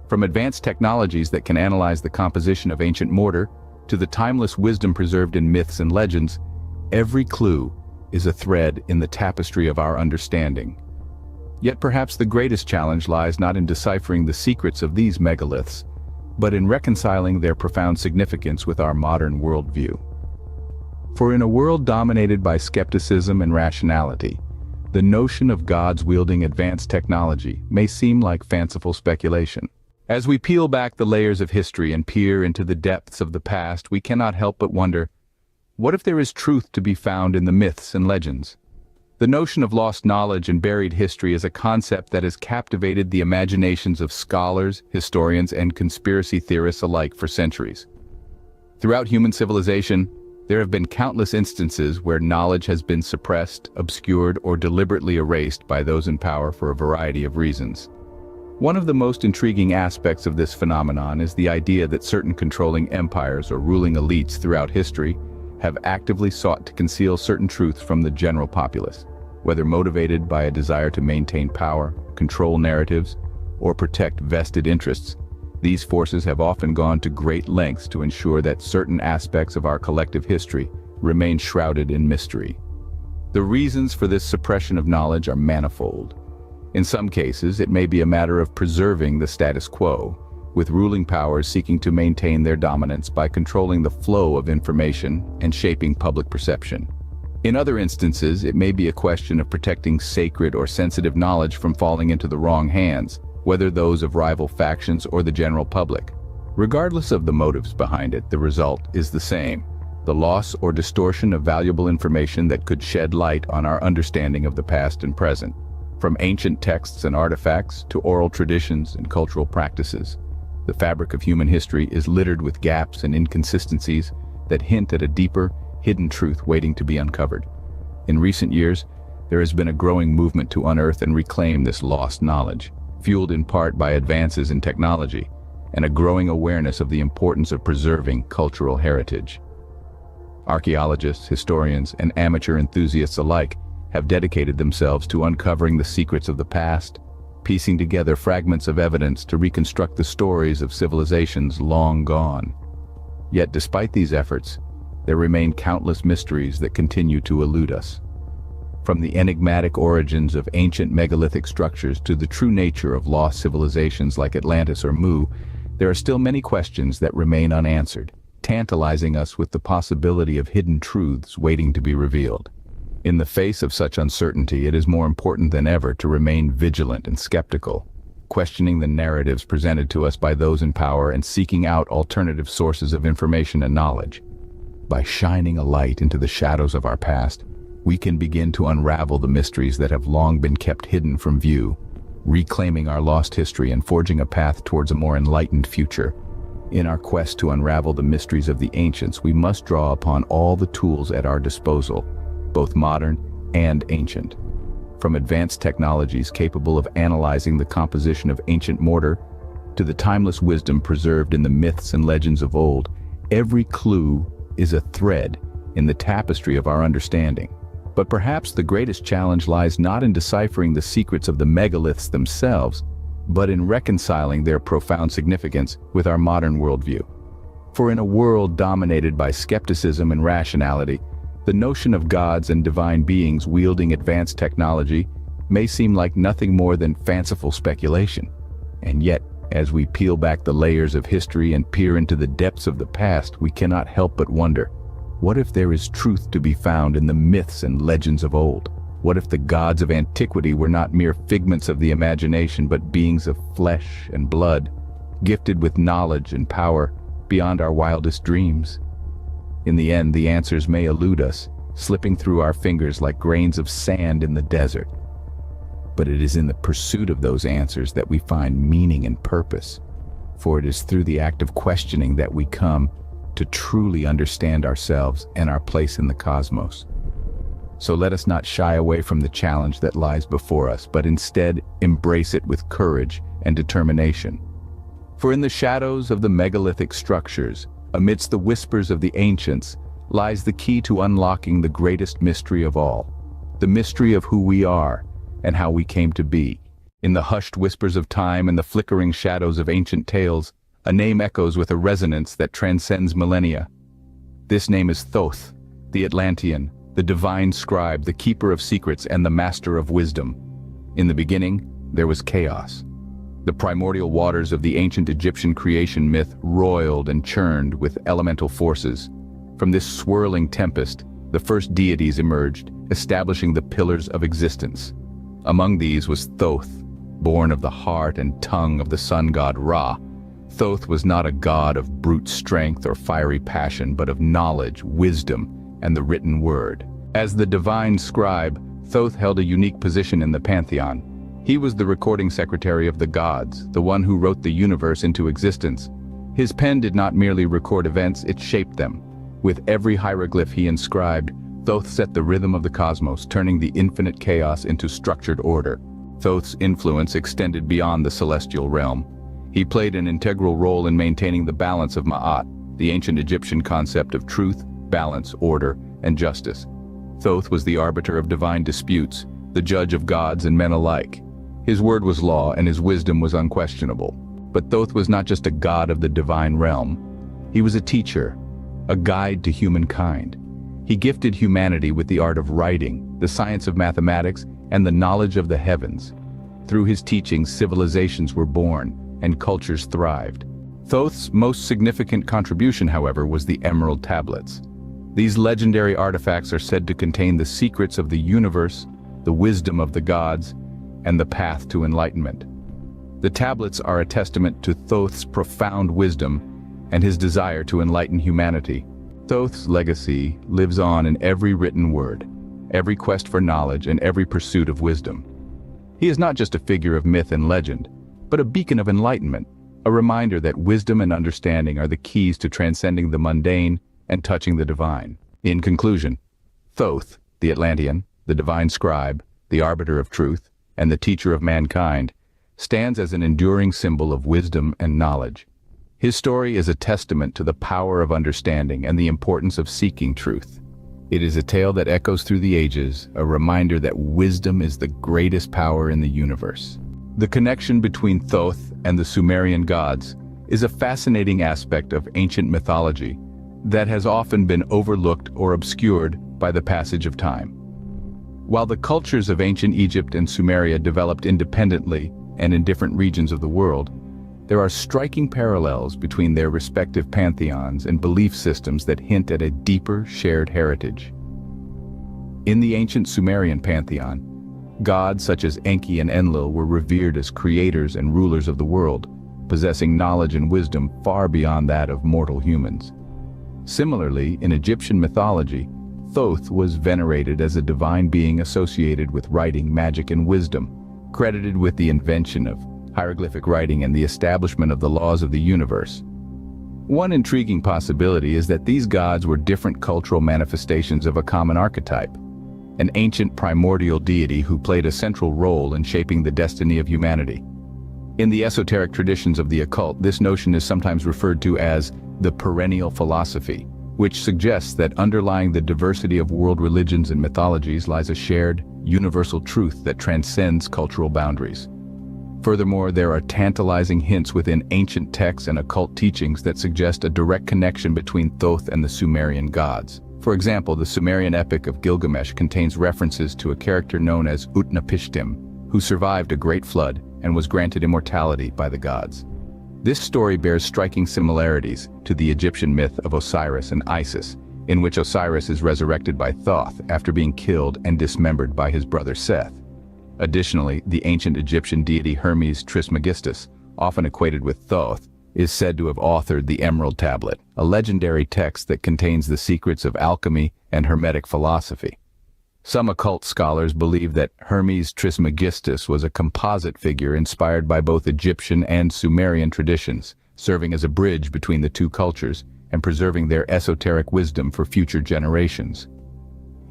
From advanced technologies that can analyze the composition of ancient mortar, to the timeless wisdom preserved in myths and legends, every clue is a thread in the tapestry of our understanding. Yet perhaps the greatest challenge lies not in deciphering the secrets of these megaliths, but in reconciling their profound significance with our modern worldview. For in a world dominated by skepticism and rationality, the notion of gods wielding advanced technology may seem like fanciful speculation. As we peel back the layers of history and peer into the depths of the past, we cannot help but wonder, what if there is truth to be found in the myths and legends? The notion of lost knowledge and buried history is a concept that has captivated the imaginations of scholars, historians, and conspiracy theorists alike for centuries. Throughout human civilization, there have been countless instances where knowledge has been suppressed, obscured, or deliberately erased by those in power for a variety of reasons. One of the most intriguing aspects of this phenomenon is the idea that certain controlling empires or ruling elites throughout history have actively sought to conceal certain truths from the general populace, whether motivated by a desire to maintain power, control narratives, or protect vested interests. These forces have often gone to great lengths to ensure that certain aspects of our collective history remain shrouded in mystery. The reasons for this suppression of knowledge are manifold. In some cases, it may be a matter of preserving the status quo, with ruling powers seeking to maintain their dominance by controlling the flow of information and shaping public perception. In other instances, it may be a question of protecting sacred or sensitive knowledge from falling into the wrong hands, whether those of rival factions or the general public. Regardless of the motives behind it, the result is the same: the loss or distortion of valuable information that could shed light on our understanding of the past and present, from ancient texts and artifacts to oral traditions and cultural practices. The fabric of human history is littered with gaps and inconsistencies that hint at a deeper, hidden truth waiting to be uncovered. In recent years, there has been a growing movement to unearth and reclaim this lost knowledge, fueled in part by advances in technology and a growing awareness of the importance of preserving cultural heritage. Archaeologists, historians, and amateur enthusiasts alike have dedicated themselves to uncovering the secrets of the past, piecing together fragments of evidence to reconstruct the stories of civilizations long gone. Yet despite these efforts, there remain countless mysteries that continue to elude us. From the enigmatic origins of ancient megalithic structures to the true nature of lost civilizations like Atlantis or Mu, there are still many questions that remain unanswered, tantalizing us with the possibility of hidden truths waiting to be revealed. In the face of such uncertainty, it is more important than ever to remain vigilant and skeptical, questioning the narratives presented to us by those in power and seeking out alternative sources of information and knowledge. By shining a light into the shadows of our past, we can begin to unravel the mysteries that have long been kept hidden from view, reclaiming our lost history and forging a path towards a more enlightened future. In our quest to unravel the mysteries of the ancients, we must draw upon all the tools at our disposal, both modern and ancient. From advanced technologies capable of analyzing the composition of ancient mortar to the timeless wisdom preserved in the myths and legends of old, every clue is a thread in the tapestry of our understanding. But perhaps the greatest challenge lies not in deciphering the secrets of the megaliths themselves, but in reconciling their profound significance with our modern worldview. For in a world dominated by skepticism and rationality, the notion of gods and divine beings wielding advanced technology may seem like nothing more than fanciful speculation. And yet, as we peel back the layers of history and peer into the depths of the past, we cannot help but wonder, what if there is truth to be found in the myths and legends of old? What if the gods of antiquity were not mere figments of the imagination, but beings of flesh and blood, gifted with knowledge and power beyond our wildest dreams? In the end, the answers may elude us, slipping through our fingers like grains of sand in the desert. But it is in the pursuit of those answers that we find meaning and purpose, for it is through the act of questioning that we come to truly understand ourselves and our place in the cosmos. So let us not shy away from the challenge that lies before us, but instead embrace it with courage and determination. For in the shadows of the megalithic structures, amidst the whispers of the ancients, lies the key to unlocking the greatest mystery of all, the mystery of who we are and how we came to be. In the hushed whispers of time and the flickering shadows of ancient tales, a name echoes with a resonance that transcends millennia. This name is Thoth, the Atlantean, the divine scribe, the keeper of secrets, and the master of wisdom. In the beginning, there was chaos. The primordial waters of the ancient Egyptian creation myth roiled and churned with elemental forces. From this swirling tempest, the first deities emerged, establishing the pillars of existence. Among these was Thoth, born of the heart and tongue of the sun god Ra. Thoth was not a god of brute strength or fiery passion, but of knowledge, wisdom, and the written word. As the divine scribe, Thoth held a unique position in the pantheon. He was the recording secretary of the gods, the one who wrote the universe into existence. His pen did not merely record events, it shaped them. With every hieroglyph he inscribed, Thoth set the rhythm of the cosmos, turning the infinite chaos into structured order. Thoth's influence extended beyond the celestial realm. He played an integral role in maintaining the balance of Ma'at, the ancient Egyptian concept of truth, balance, order, and justice. Thoth was the arbiter of divine disputes, the judge of gods and men alike. His word was law and his wisdom was unquestionable. But Thoth was not just a god of the divine realm. He was a teacher, a guide to humankind. He gifted humanity with the art of writing, the science of mathematics, and the knowledge of the heavens. Through his teachings, civilizations were born, and cultures thrived. Thoth's most significant contribution, however, was the Emerald Tablets. These legendary artifacts are said to contain the secrets of the universe, the wisdom of the gods, and the path to enlightenment. The tablets are a testament to Thoth's profound wisdom and his desire to enlighten humanity. Thoth's legacy lives on in every written word, every quest for knowledge, and every pursuit of wisdom. He is not just a figure of myth and legend, but a beacon of enlightenment, a reminder that wisdom and understanding are the keys to transcending the mundane and touching the divine. In conclusion, Thoth, the Atlantean, the divine scribe, the arbiter of truth, and the teacher of mankind, stands as an enduring symbol of wisdom and knowledge. His story is a testament to the power of understanding and the importance of seeking truth. It is a tale that echoes through the ages, a reminder that wisdom is the greatest power in the universe. The connection between Thoth and the Sumerian gods is a fascinating aspect of ancient mythology that has often been overlooked or obscured by the passage of time. While the cultures of ancient Egypt and Sumeria developed independently and in different regions of the world, there are striking parallels between their respective pantheons and belief systems that hint at a deeper shared heritage. In the ancient Sumerian pantheon, gods such as Enki and Enlil were revered as creators and rulers of the world, possessing knowledge and wisdom far beyond that of mortal humans. Similarly, in Egyptian mythology, Thoth was venerated as a divine being associated with writing, magic, and wisdom, credited with the invention of hieroglyphic writing and the establishment of the laws of the universe. One intriguing possibility is that these gods were different cultural manifestations of a common archetype, an ancient primordial deity who played a central role in shaping the destiny of humanity. In the esoteric traditions of the occult, this notion is sometimes referred to as the perennial philosophy, which suggests that underlying the diversity of world religions and mythologies lies a shared, universal truth that transcends cultural boundaries. Furthermore, there are tantalizing hints within ancient texts and occult teachings that suggest a direct connection between Thoth and the Sumerian gods. For example, the Sumerian epic of Gilgamesh contains references to a character known as Utnapishtim, who survived a great flood and was granted immortality by the gods. This story bears striking similarities to the Egyptian myth of Osiris and Isis, in which Osiris is resurrected by Thoth after being killed and dismembered by his brother Seth. Additionally, the ancient Egyptian deity Hermes Trismegistus, often equated with Thoth, is said to have authored the Emerald Tablet, a legendary text that contains the secrets of alchemy and Hermetic philosophy. Some occult scholars believe that Hermes Trismegistus was a composite figure inspired by both Egyptian and Sumerian traditions, serving as a bridge between the two cultures and preserving their esoteric wisdom for future generations.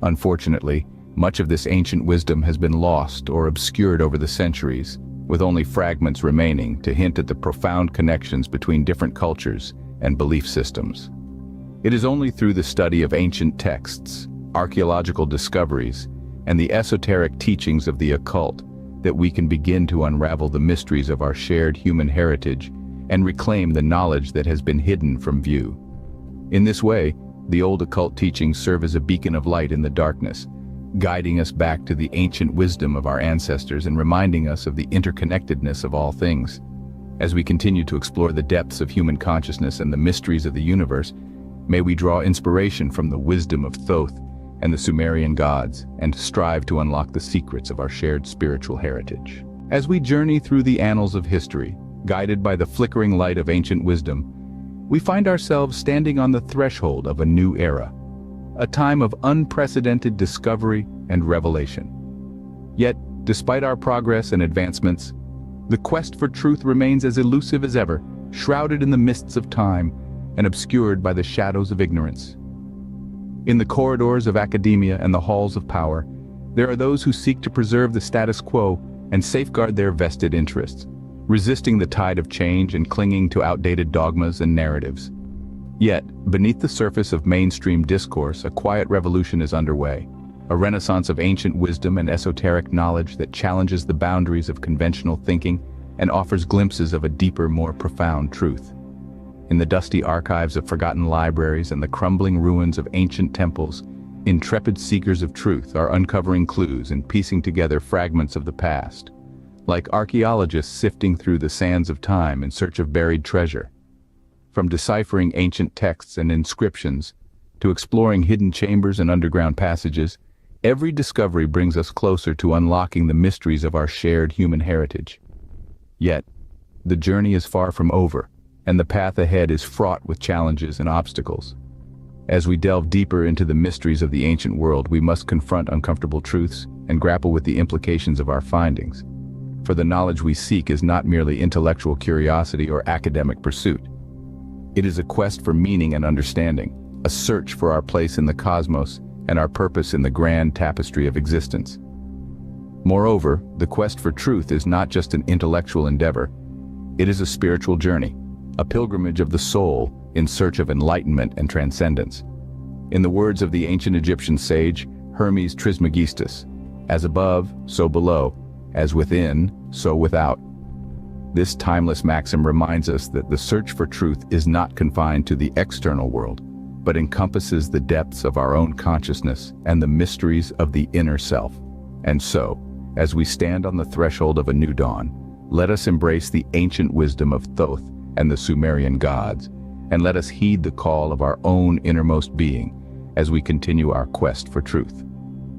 Unfortunately, much of this ancient wisdom has been lost or obscured over the centuries, with only fragments remaining to hint at the profound connections between different cultures and belief systems. It is only through the study of ancient texts, archaeological discoveries, and the esoteric teachings of the occult that we can begin to unravel the mysteries of our shared human heritage and reclaim the knowledge that has been hidden from view. In this way, the old occult teachings serve as a beacon of light in the darkness, guiding us back to the ancient wisdom of our ancestors and reminding us of the interconnectedness of all things. As we continue to explore the depths of human consciousness and the mysteries of the universe, may we draw inspiration from the wisdom of Thoth and the Sumerian gods and strive to unlock the secrets of our shared spiritual heritage. As we journey through the annals of history, guided by the flickering light of ancient wisdom, we find ourselves standing on the threshold of a new era, a time of unprecedented discovery and revelation. Yet, despite our progress and advancements, the quest for truth remains as elusive as ever, shrouded in the mists of time and obscured by the shadows of ignorance. In the corridors of academia and the halls of power, there are those who seek to preserve the status quo and safeguard their vested interests, resisting the tide of change and clinging to outdated dogmas and narratives. Yet, beneath the surface of mainstream discourse, a quiet revolution is underway, a renaissance of ancient wisdom and esoteric knowledge that challenges the boundaries of conventional thinking and offers glimpses of a deeper, more profound truth. In the dusty archives of forgotten libraries and the crumbling ruins of ancient temples, intrepid seekers of truth are uncovering clues and piecing together fragments of the past, like archaeologists sifting through the sands of time in search of buried treasure. From deciphering ancient texts and inscriptions to exploring hidden chambers and underground passages, every discovery brings us closer to unlocking the mysteries of our shared human heritage. Yet, the journey is far from over, and the path ahead is fraught with challenges and obstacles. As we delve deeper into the mysteries of the ancient world, we must confront uncomfortable truths and grapple with the implications of our findings. For the knowledge we seek is not merely intellectual curiosity or academic pursuit. It is a quest for meaning and understanding, a search for our place in the cosmos and our purpose in the grand tapestry of existence. Moreover, the quest for truth is not just an intellectual endeavor. It is a spiritual journey, a pilgrimage of the soul in search of enlightenment and transcendence. In the words of the ancient Egyptian sage Hermes Trismegistus, as above, so below, as within, so without. This timeless maxim reminds us that the search for truth is not confined to the external world, but encompasses the depths of our own consciousness and the mysteries of the inner self. And so, as we stand on the threshold of a new dawn, let us embrace the ancient wisdom of Thoth and the Sumerian gods, and let us heed the call of our own innermost being as we continue our quest for truth.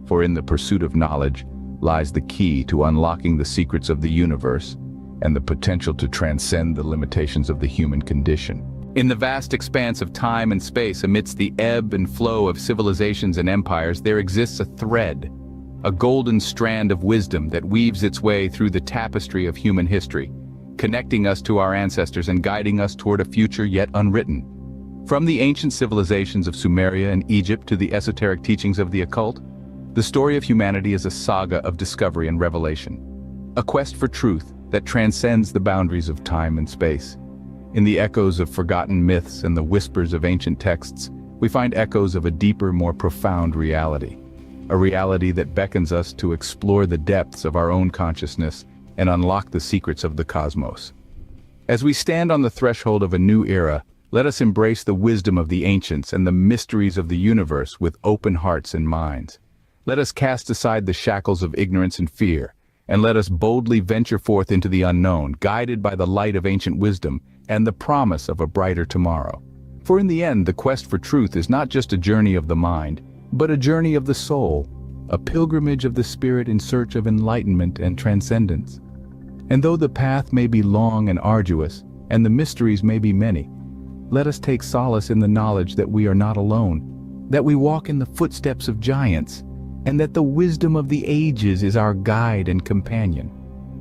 For in the pursuit of knowledge lies the key to unlocking the secrets of the universe and the potential to transcend the limitations of the human condition. In the vast expanse of time and space, amidst the ebb and flow of civilizations and empires, there exists a thread, a golden strand of wisdom that weaves its way through the tapestry of human history, connecting us to our ancestors and guiding us toward a future yet unwritten. From the ancient civilizations of Sumeria and Egypt to the esoteric teachings of the occult, the story of humanity is a saga of discovery and revelation, a quest for truth that transcends the boundaries of time and space. In the echoes of forgotten myths and the whispers of ancient texts, we find echoes of a deeper, more profound reality, a reality that beckons us to explore the depths of our own consciousness and unlock the secrets of the cosmos. As we stand on the threshold of a new era, let us embrace the wisdom of the ancients and the mysteries of the universe with open hearts and minds. Let us cast aside the shackles of ignorance and fear, and let us boldly venture forth into the unknown, guided by the light of ancient wisdom and the promise of a brighter tomorrow. For in the end, the quest for truth is not just a journey of the mind, but a journey of the soul, a pilgrimage of the spirit in search of enlightenment and transcendence. And though the path may be long and arduous, and the mysteries may be many, let us take solace in the knowledge that we are not alone, that we walk in the footsteps of giants, and that the wisdom of the ages is our guide and companion.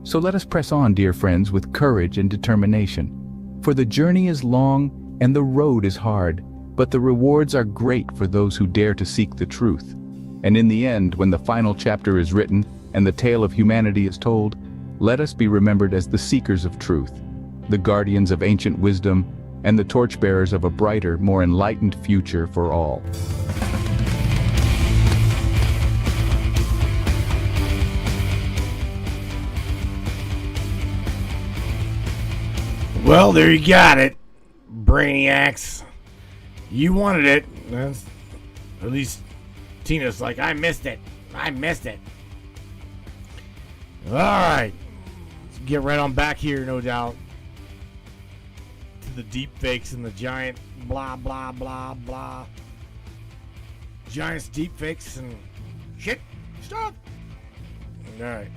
So let us press on, dear friends, with courage and determination. For the journey is long and the road is hard, but the rewards are great for those who dare to seek the truth. And in the end, when the final chapter is written and the tale of humanity is told, let us be remembered as the seekers of truth, the guardians of ancient wisdom, and the torchbearers of a brighter, more enlightened future for all. Well, there you got it, brainiacs. You wanted it. At least Tina's like, I missed it. I missed it. All right. Let's get right on back here, no doubt, to the deep fakes and the giant blah, blah, blah, blah. Giants, deep fakes, and shit. Stop. All right.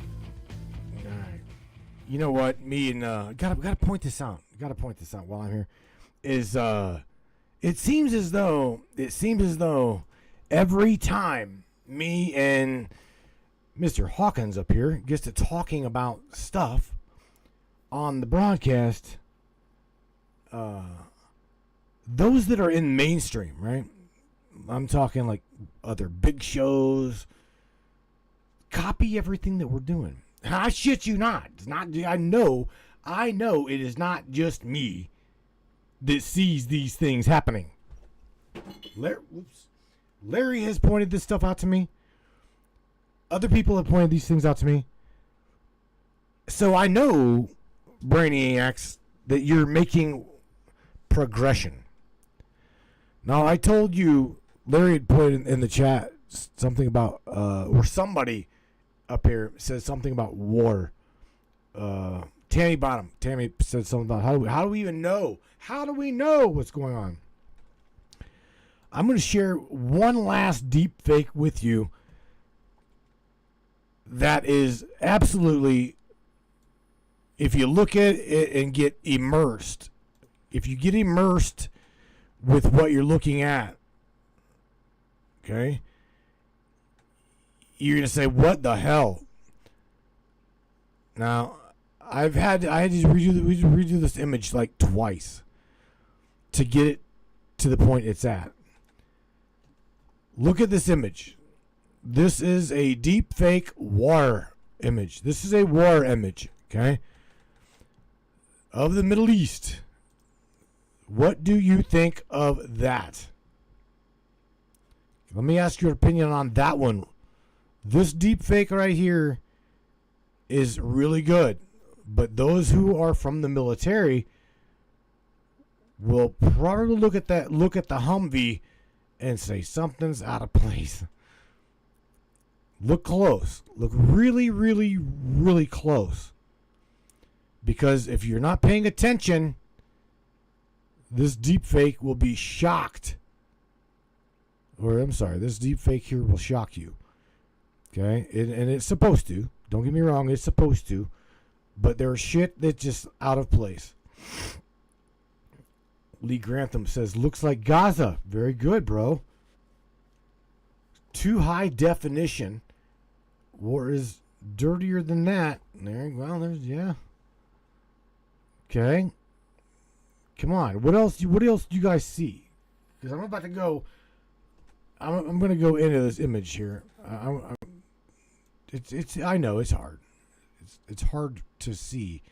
All right. You know what? Me and gotta point this out. Gotta point this out while I'm here. Is it seems as though every time me and Mr. Hawkins up here gets to talking about stuff on the broadcast, those that are in mainstream, right? I'm talking like other big shows, copy everything that we're doing. I shit you not. It's not. I know it is not just me that sees these things happening. Larry has pointed this stuff out to me. Other people have pointed these things out to me. So I know brainiacs, that you're making progression. Now, I told you, Larry had put in the chat something about, or somebody up here said something about war. Tammy Bottom. Tammy said something about how do we even know? How do we know what's going on? I'm going to share one last deep fake with you that is absolutely, if you look at it and get immersed, if you get immersed with what you're looking at, okay, you're going to say, what the hell? Now, I had to redo this image like twice to get it to the point it's at. Look at this image. This is a deep fake war image. This is a war image, okay, of the Middle East. What do you think of that? Let me ask your opinion on that one. This deep fake right here is really good, but those who are from the military will probably look at the Humvee and say something's out of place. Look close. Look really, really, really close. Because if you're not paying attention, this deep fake will be shocked. Or, I'm sorry, this deep fake here will shock you. Okay? And it's supposed to. Don't get me wrong, it's supposed to. But there's shit that's just out of place. Lee Grantham says, looks like Gaza. Very good, bro. Too high definition. War is dirtier than that. Yeah. Okay. Come on. What else do you guys see? Because I'm about to go. I'm going to go into this image here. I know it's hard. It's hard to see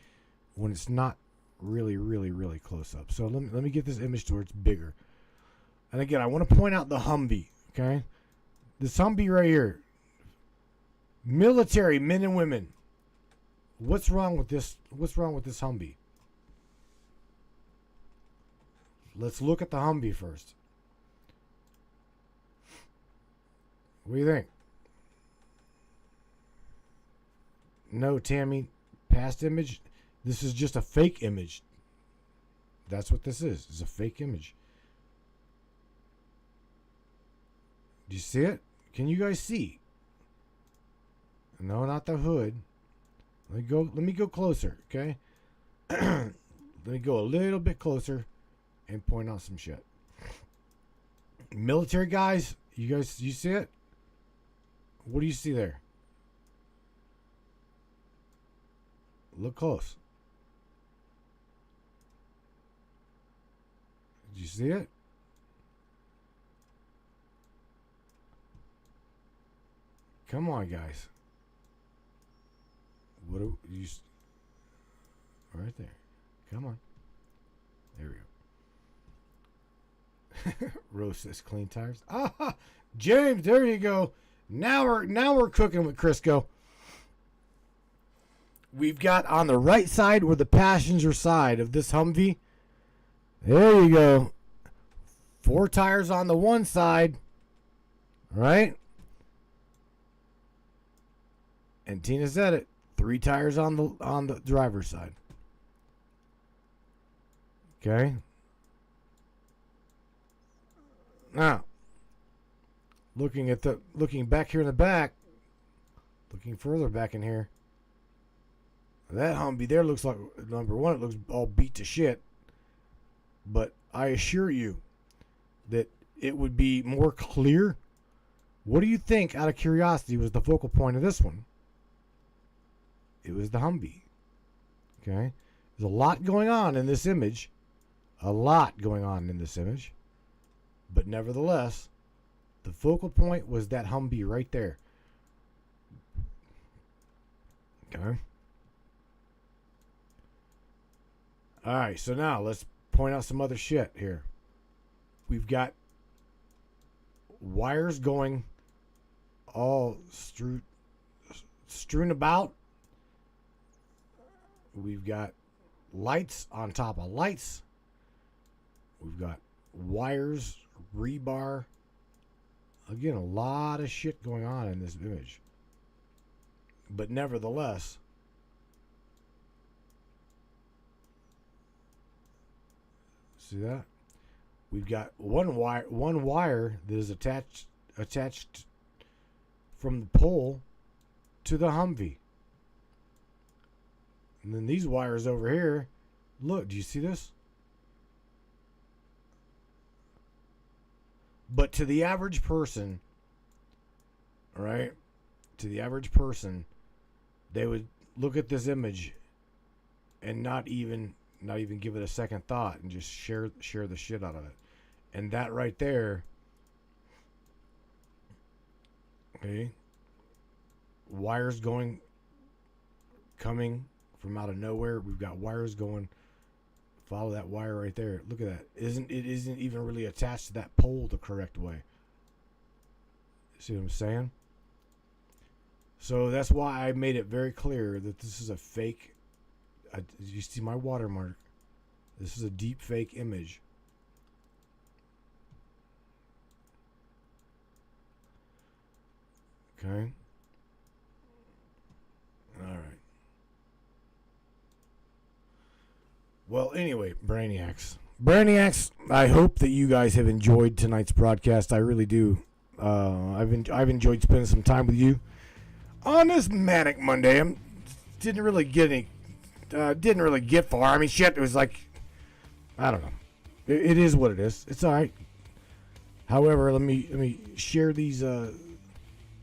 when it's not really, really, really close up. So let me get this image to where it's bigger. And again, I want to point out the Humvee. Okay, this Humvee right here. Military men and women. What's wrong with this? What's wrong with this Humvee? Let's look at the Humvee first. What do you think? No, Tammy. Past image. This is just a fake image. That's what this is. It's a fake image. Do you see it? Can you guys see? No, not the hood. Let me go closer, okay? Let me go a little bit closer and point out some shit. Military guys, you see it? What do you see there? Look close. Did you see it? Come on, guys. What do you? Right there. Come on. There we go. Rose says clean tires. Ah, James, there you go. Now we're cooking with Crisco. We've got on the right side, where the passenger side of this Humvee. There you go. 4 tires on the one side. Right? And Tina said it. 3 tires on the driver's side. Okay? Now, looking back here in the back, looking further back in here, that Humvee there looks like, number one, it looks all beat to shit. But I assure you that it would be more clear. What do you think, out of curiosity, was the focal point of this one? It was the Humvee. Okay? There's a lot going on in this image. A lot going on in this image. But nevertheless, the focal point was that Humvee right there. Okay? Alright, so now let's point out some other shit here. We've got wires going all strewn about. We've got lights on top of lights. We've got wires, rebar. Again, a lot of shit going on in this image. But nevertheless, see that? We've got one wire that is attached from the pole to the Humvee. And then these wires over here, look, do you see this? But to the average person, all right, to the average person, they would look at this image and not even give it a second thought and just share the shit out of it. And that right there, okay, wires coming from out of nowhere. We've got wires going. Follow that wire right there. Look at that. It isn't even really attached to that pole the correct way. See what I'm saying? So that's why I made it very clear that this is a fake. You see my watermark. This is a deep fake image. Okay. All right. Well, anyway, Brainiacs, I hope that you guys have enjoyed tonight's broadcast. I really do. I've enjoyed spending some time with you on this Manic Monday. Didn't really get far. I mean, shit, it was like, I don't know. It is what it is. It's all right. However, let me share these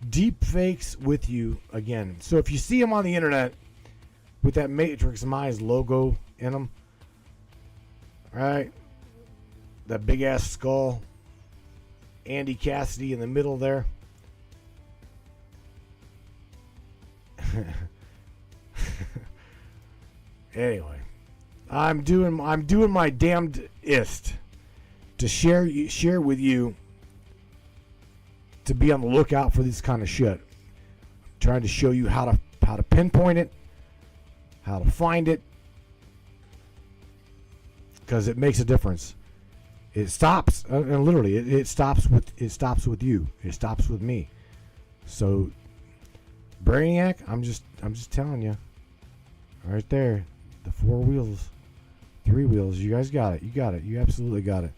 deep fakes with you again. So if you see them on the internet with that Matrix Minds logo in them, right? That big ass skull, Andy Cassidy in the middle there. Anyway, I'm doing my damnedest to share with you, to be on the lookout for this kind of shit. I'm trying to show you how to pinpoint it, how to find it, because it makes a difference. It stops, and literally, it stops with you. It stops with me. So, Brainiac, I'm just telling you, right there, the 4 wheels, 3 wheels. You guys got it. You got it. You absolutely got it.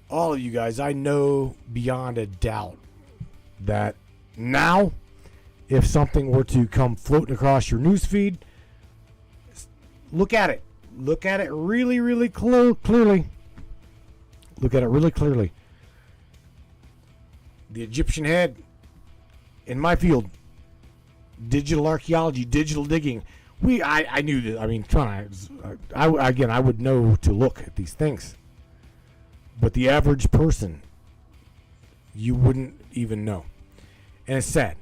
All of you guys, I know beyond a doubt that now, if something were to come floating across your newsfeed, look at it. Look at it really, really clearly. Look at it really clearly. The Egyptian head in my field, digital archaeology, digital digging. I knew that. I mean, come on. I would know to look at these things. But the average person, you wouldn't even know. And it's sad.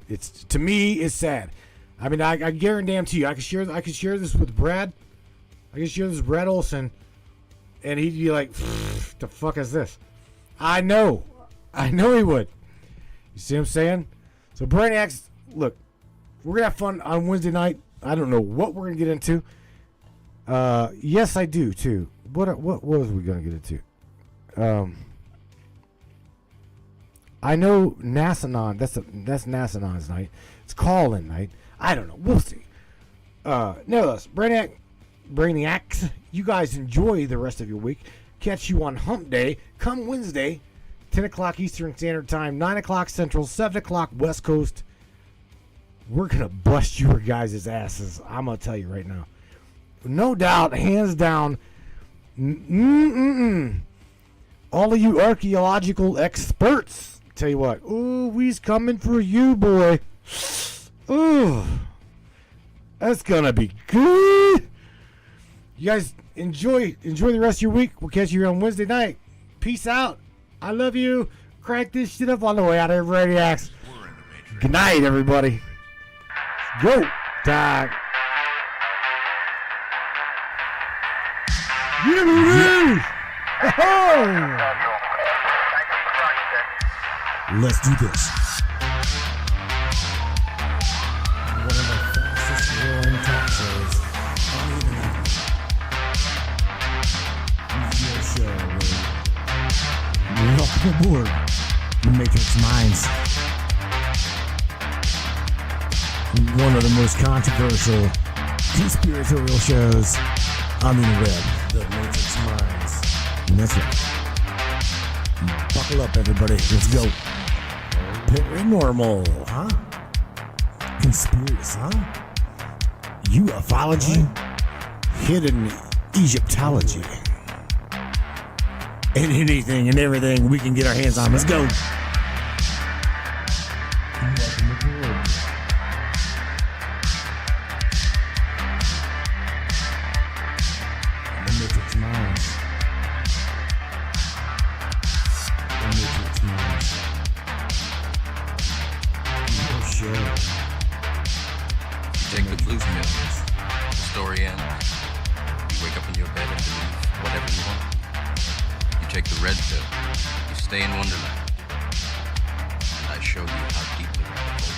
To me, it's sad. I mean, I guarantee you, I could share this with Brad. I could share this with Brad Olson, and he'd be like, the fuck is this? I know he would. You see what I'm saying? So Brainiacs, look, we're gonna have fun on Wednesday night. I don't know what we're gonna get into. Yes, I do too. What was we gonna get into? I know NASAnon. That's NASANon's night. It's call-in night. I don't know. We'll see. Nevertheless, Brainiacs, you guys enjoy the rest of your week. Catch you on Hump Day. Come Wednesday, 10 o'clock Eastern Standard Time, 9 o'clock Central, 7 o'clock West Coast. We're going to bust your guys' asses. I'm going to tell you right now. No doubt, hands down. All of you archaeological experts, tell you what. Ooh, we's coming for you, boy. Ooh, that's going to be good. You guys enjoy the rest of your week. We'll catch you on Wednesday night. Peace out. I love you. Crank this shit up on the way out of Brainiacs. Good night, everybody. Go time. Yeah. Let's do this. One of the fastest growing talk shows on the internet. Welcome aboard the Matrix Minds. One of the most controversial conspiratorial shows on the web, the Matrix Minds. And that's right. Buckle up, everybody. Let's go. Paranormal, huh? Conspiracy, huh? Ufology, hidden Egyptology, and anything and everything we can get our hands on. Let's go. Welcome aboard. The Matrix Minds. The Matrix Minds. Your show. Take the blue pill. The story ends. You wake up in your bed and believe whatever you want. You take the red pill. You stay in Wonderland. And I show you how deep the rabbit hole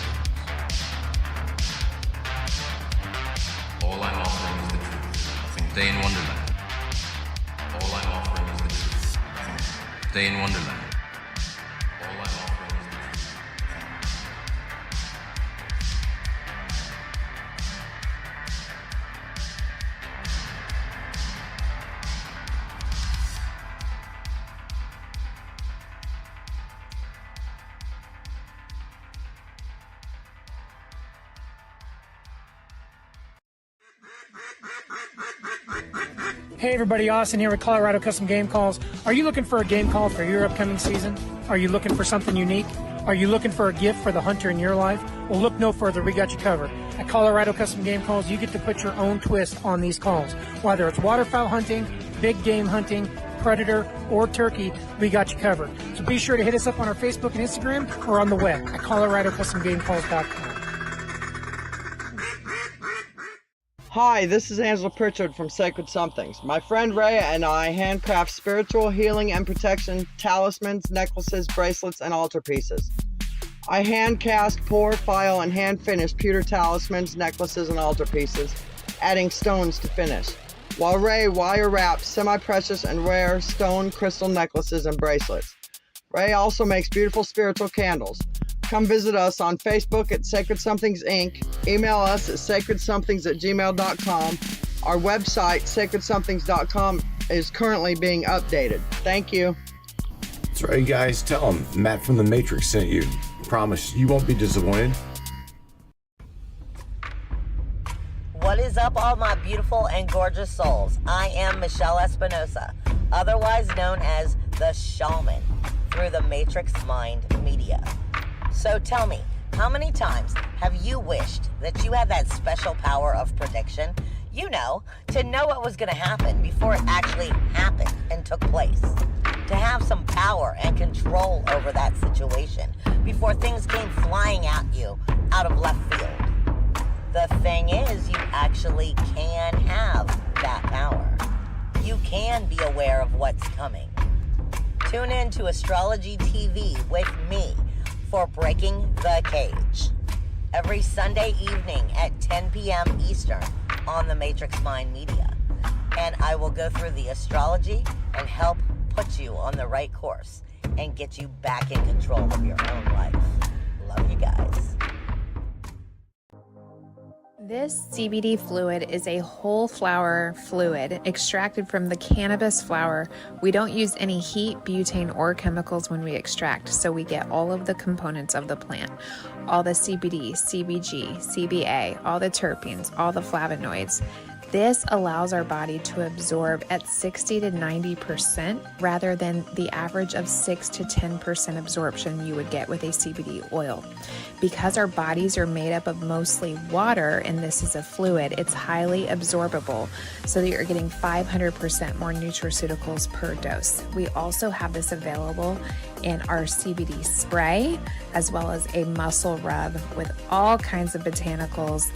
goes. All I'm offering is the truth. Nothing. Stay in Wonderland. All I'm offering is the truth. Nothing. Stay in Wonderland. All I'm offering is the truth. Hey everybody, Austin here with Colorado Custom Game Calls. Are you looking for a game call for your upcoming season? Are you looking for something unique? Are you looking for a gift for the hunter in your life? Well, look no further, we got you covered. At Colorado Custom Game Calls, you get to put your own twist on these calls. Whether it's waterfowl hunting, big game hunting, predator, or turkey, we got you covered. So be sure to hit us up on our Facebook and Instagram or on the web at coloradocustomgamecalls.com. Hi, this is Angela Pritchard from Sacred Somethings. My friend Ray and I handcraft spiritual healing and protection talismans, necklaces, bracelets, and altar pieces. I hand cast, pour, file, and hand finish pewter talismans, necklaces, and altar pieces, adding stones to finish. While Ray wire wraps semi-precious and rare stone crystal necklaces and bracelets. Ray also makes beautiful spiritual candles. Come visit us on Facebook at Sacred Somethings Inc. Email us at sacredsomethings@gmail.com. Our website, sacredsomethings.com, is currently being updated. Thank you. That's right, guys. Tell them Matt from The Matrix sent you. Promise you won't be disappointed. What is up, all my beautiful and gorgeous souls? I am Michelle Espinosa, otherwise known as the Shaman, through the Matrix Mind Media. So tell me, how many times have you wished that you had that special power of prediction? You know, to know what was going to happen before it actually happened and took place. To have some power and control over that situation before things came flying at you out of left field. The thing is, you actually can have that power. You can be aware of what's coming. Tune in to Astrology TV with me for Breaking the Cage every Sunday evening at 10 p.m. Eastern on the Matrix Mind Media. And I will go through the astrology and help put you on the right course and get you back in control of your own life. Love you guys. This CBD fluid is a whole flower fluid extracted from the cannabis flower. We don't use any heat, butane, or chemicals when we extract, so we get all of the components of the plant. All the CBD, CBG, CBA, all the terpenes, all the flavonoids. This allows our body to absorb at 60 to 90% rather than the average of 6 to 10% absorption you would get with a CBD oil. Because our bodies are made up of mostly water and this is a fluid, it's highly absorbable so that you're getting 500% more nutraceuticals per dose. We also have this available in our CBD spray as well as a muscle rub with all kinds of botanicals.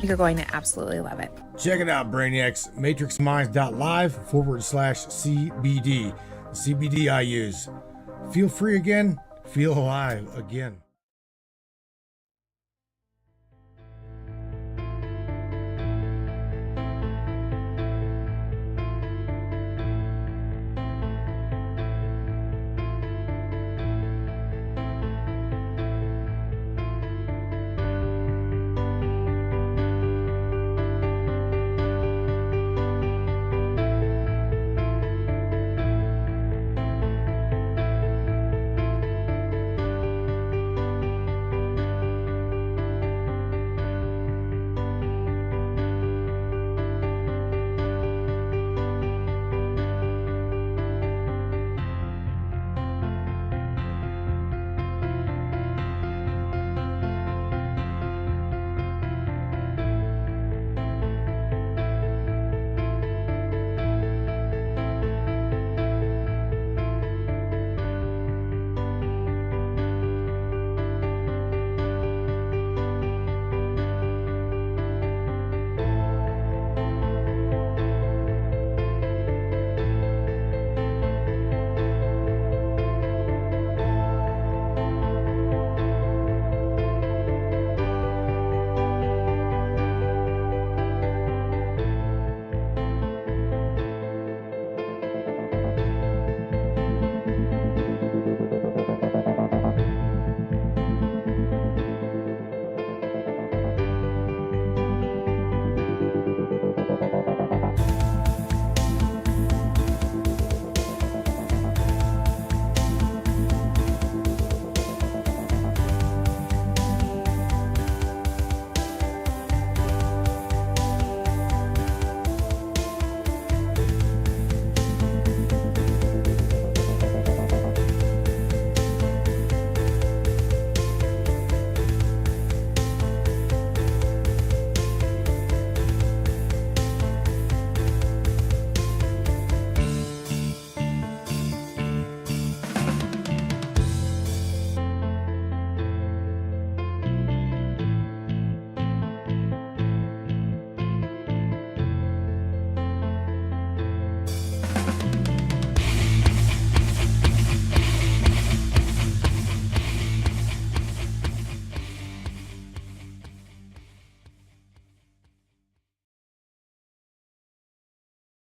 You're going to absolutely love it. Check it out, brainiacs. matrixminds.live/CBD. The CBD I use. Feel free again. Feel alive again.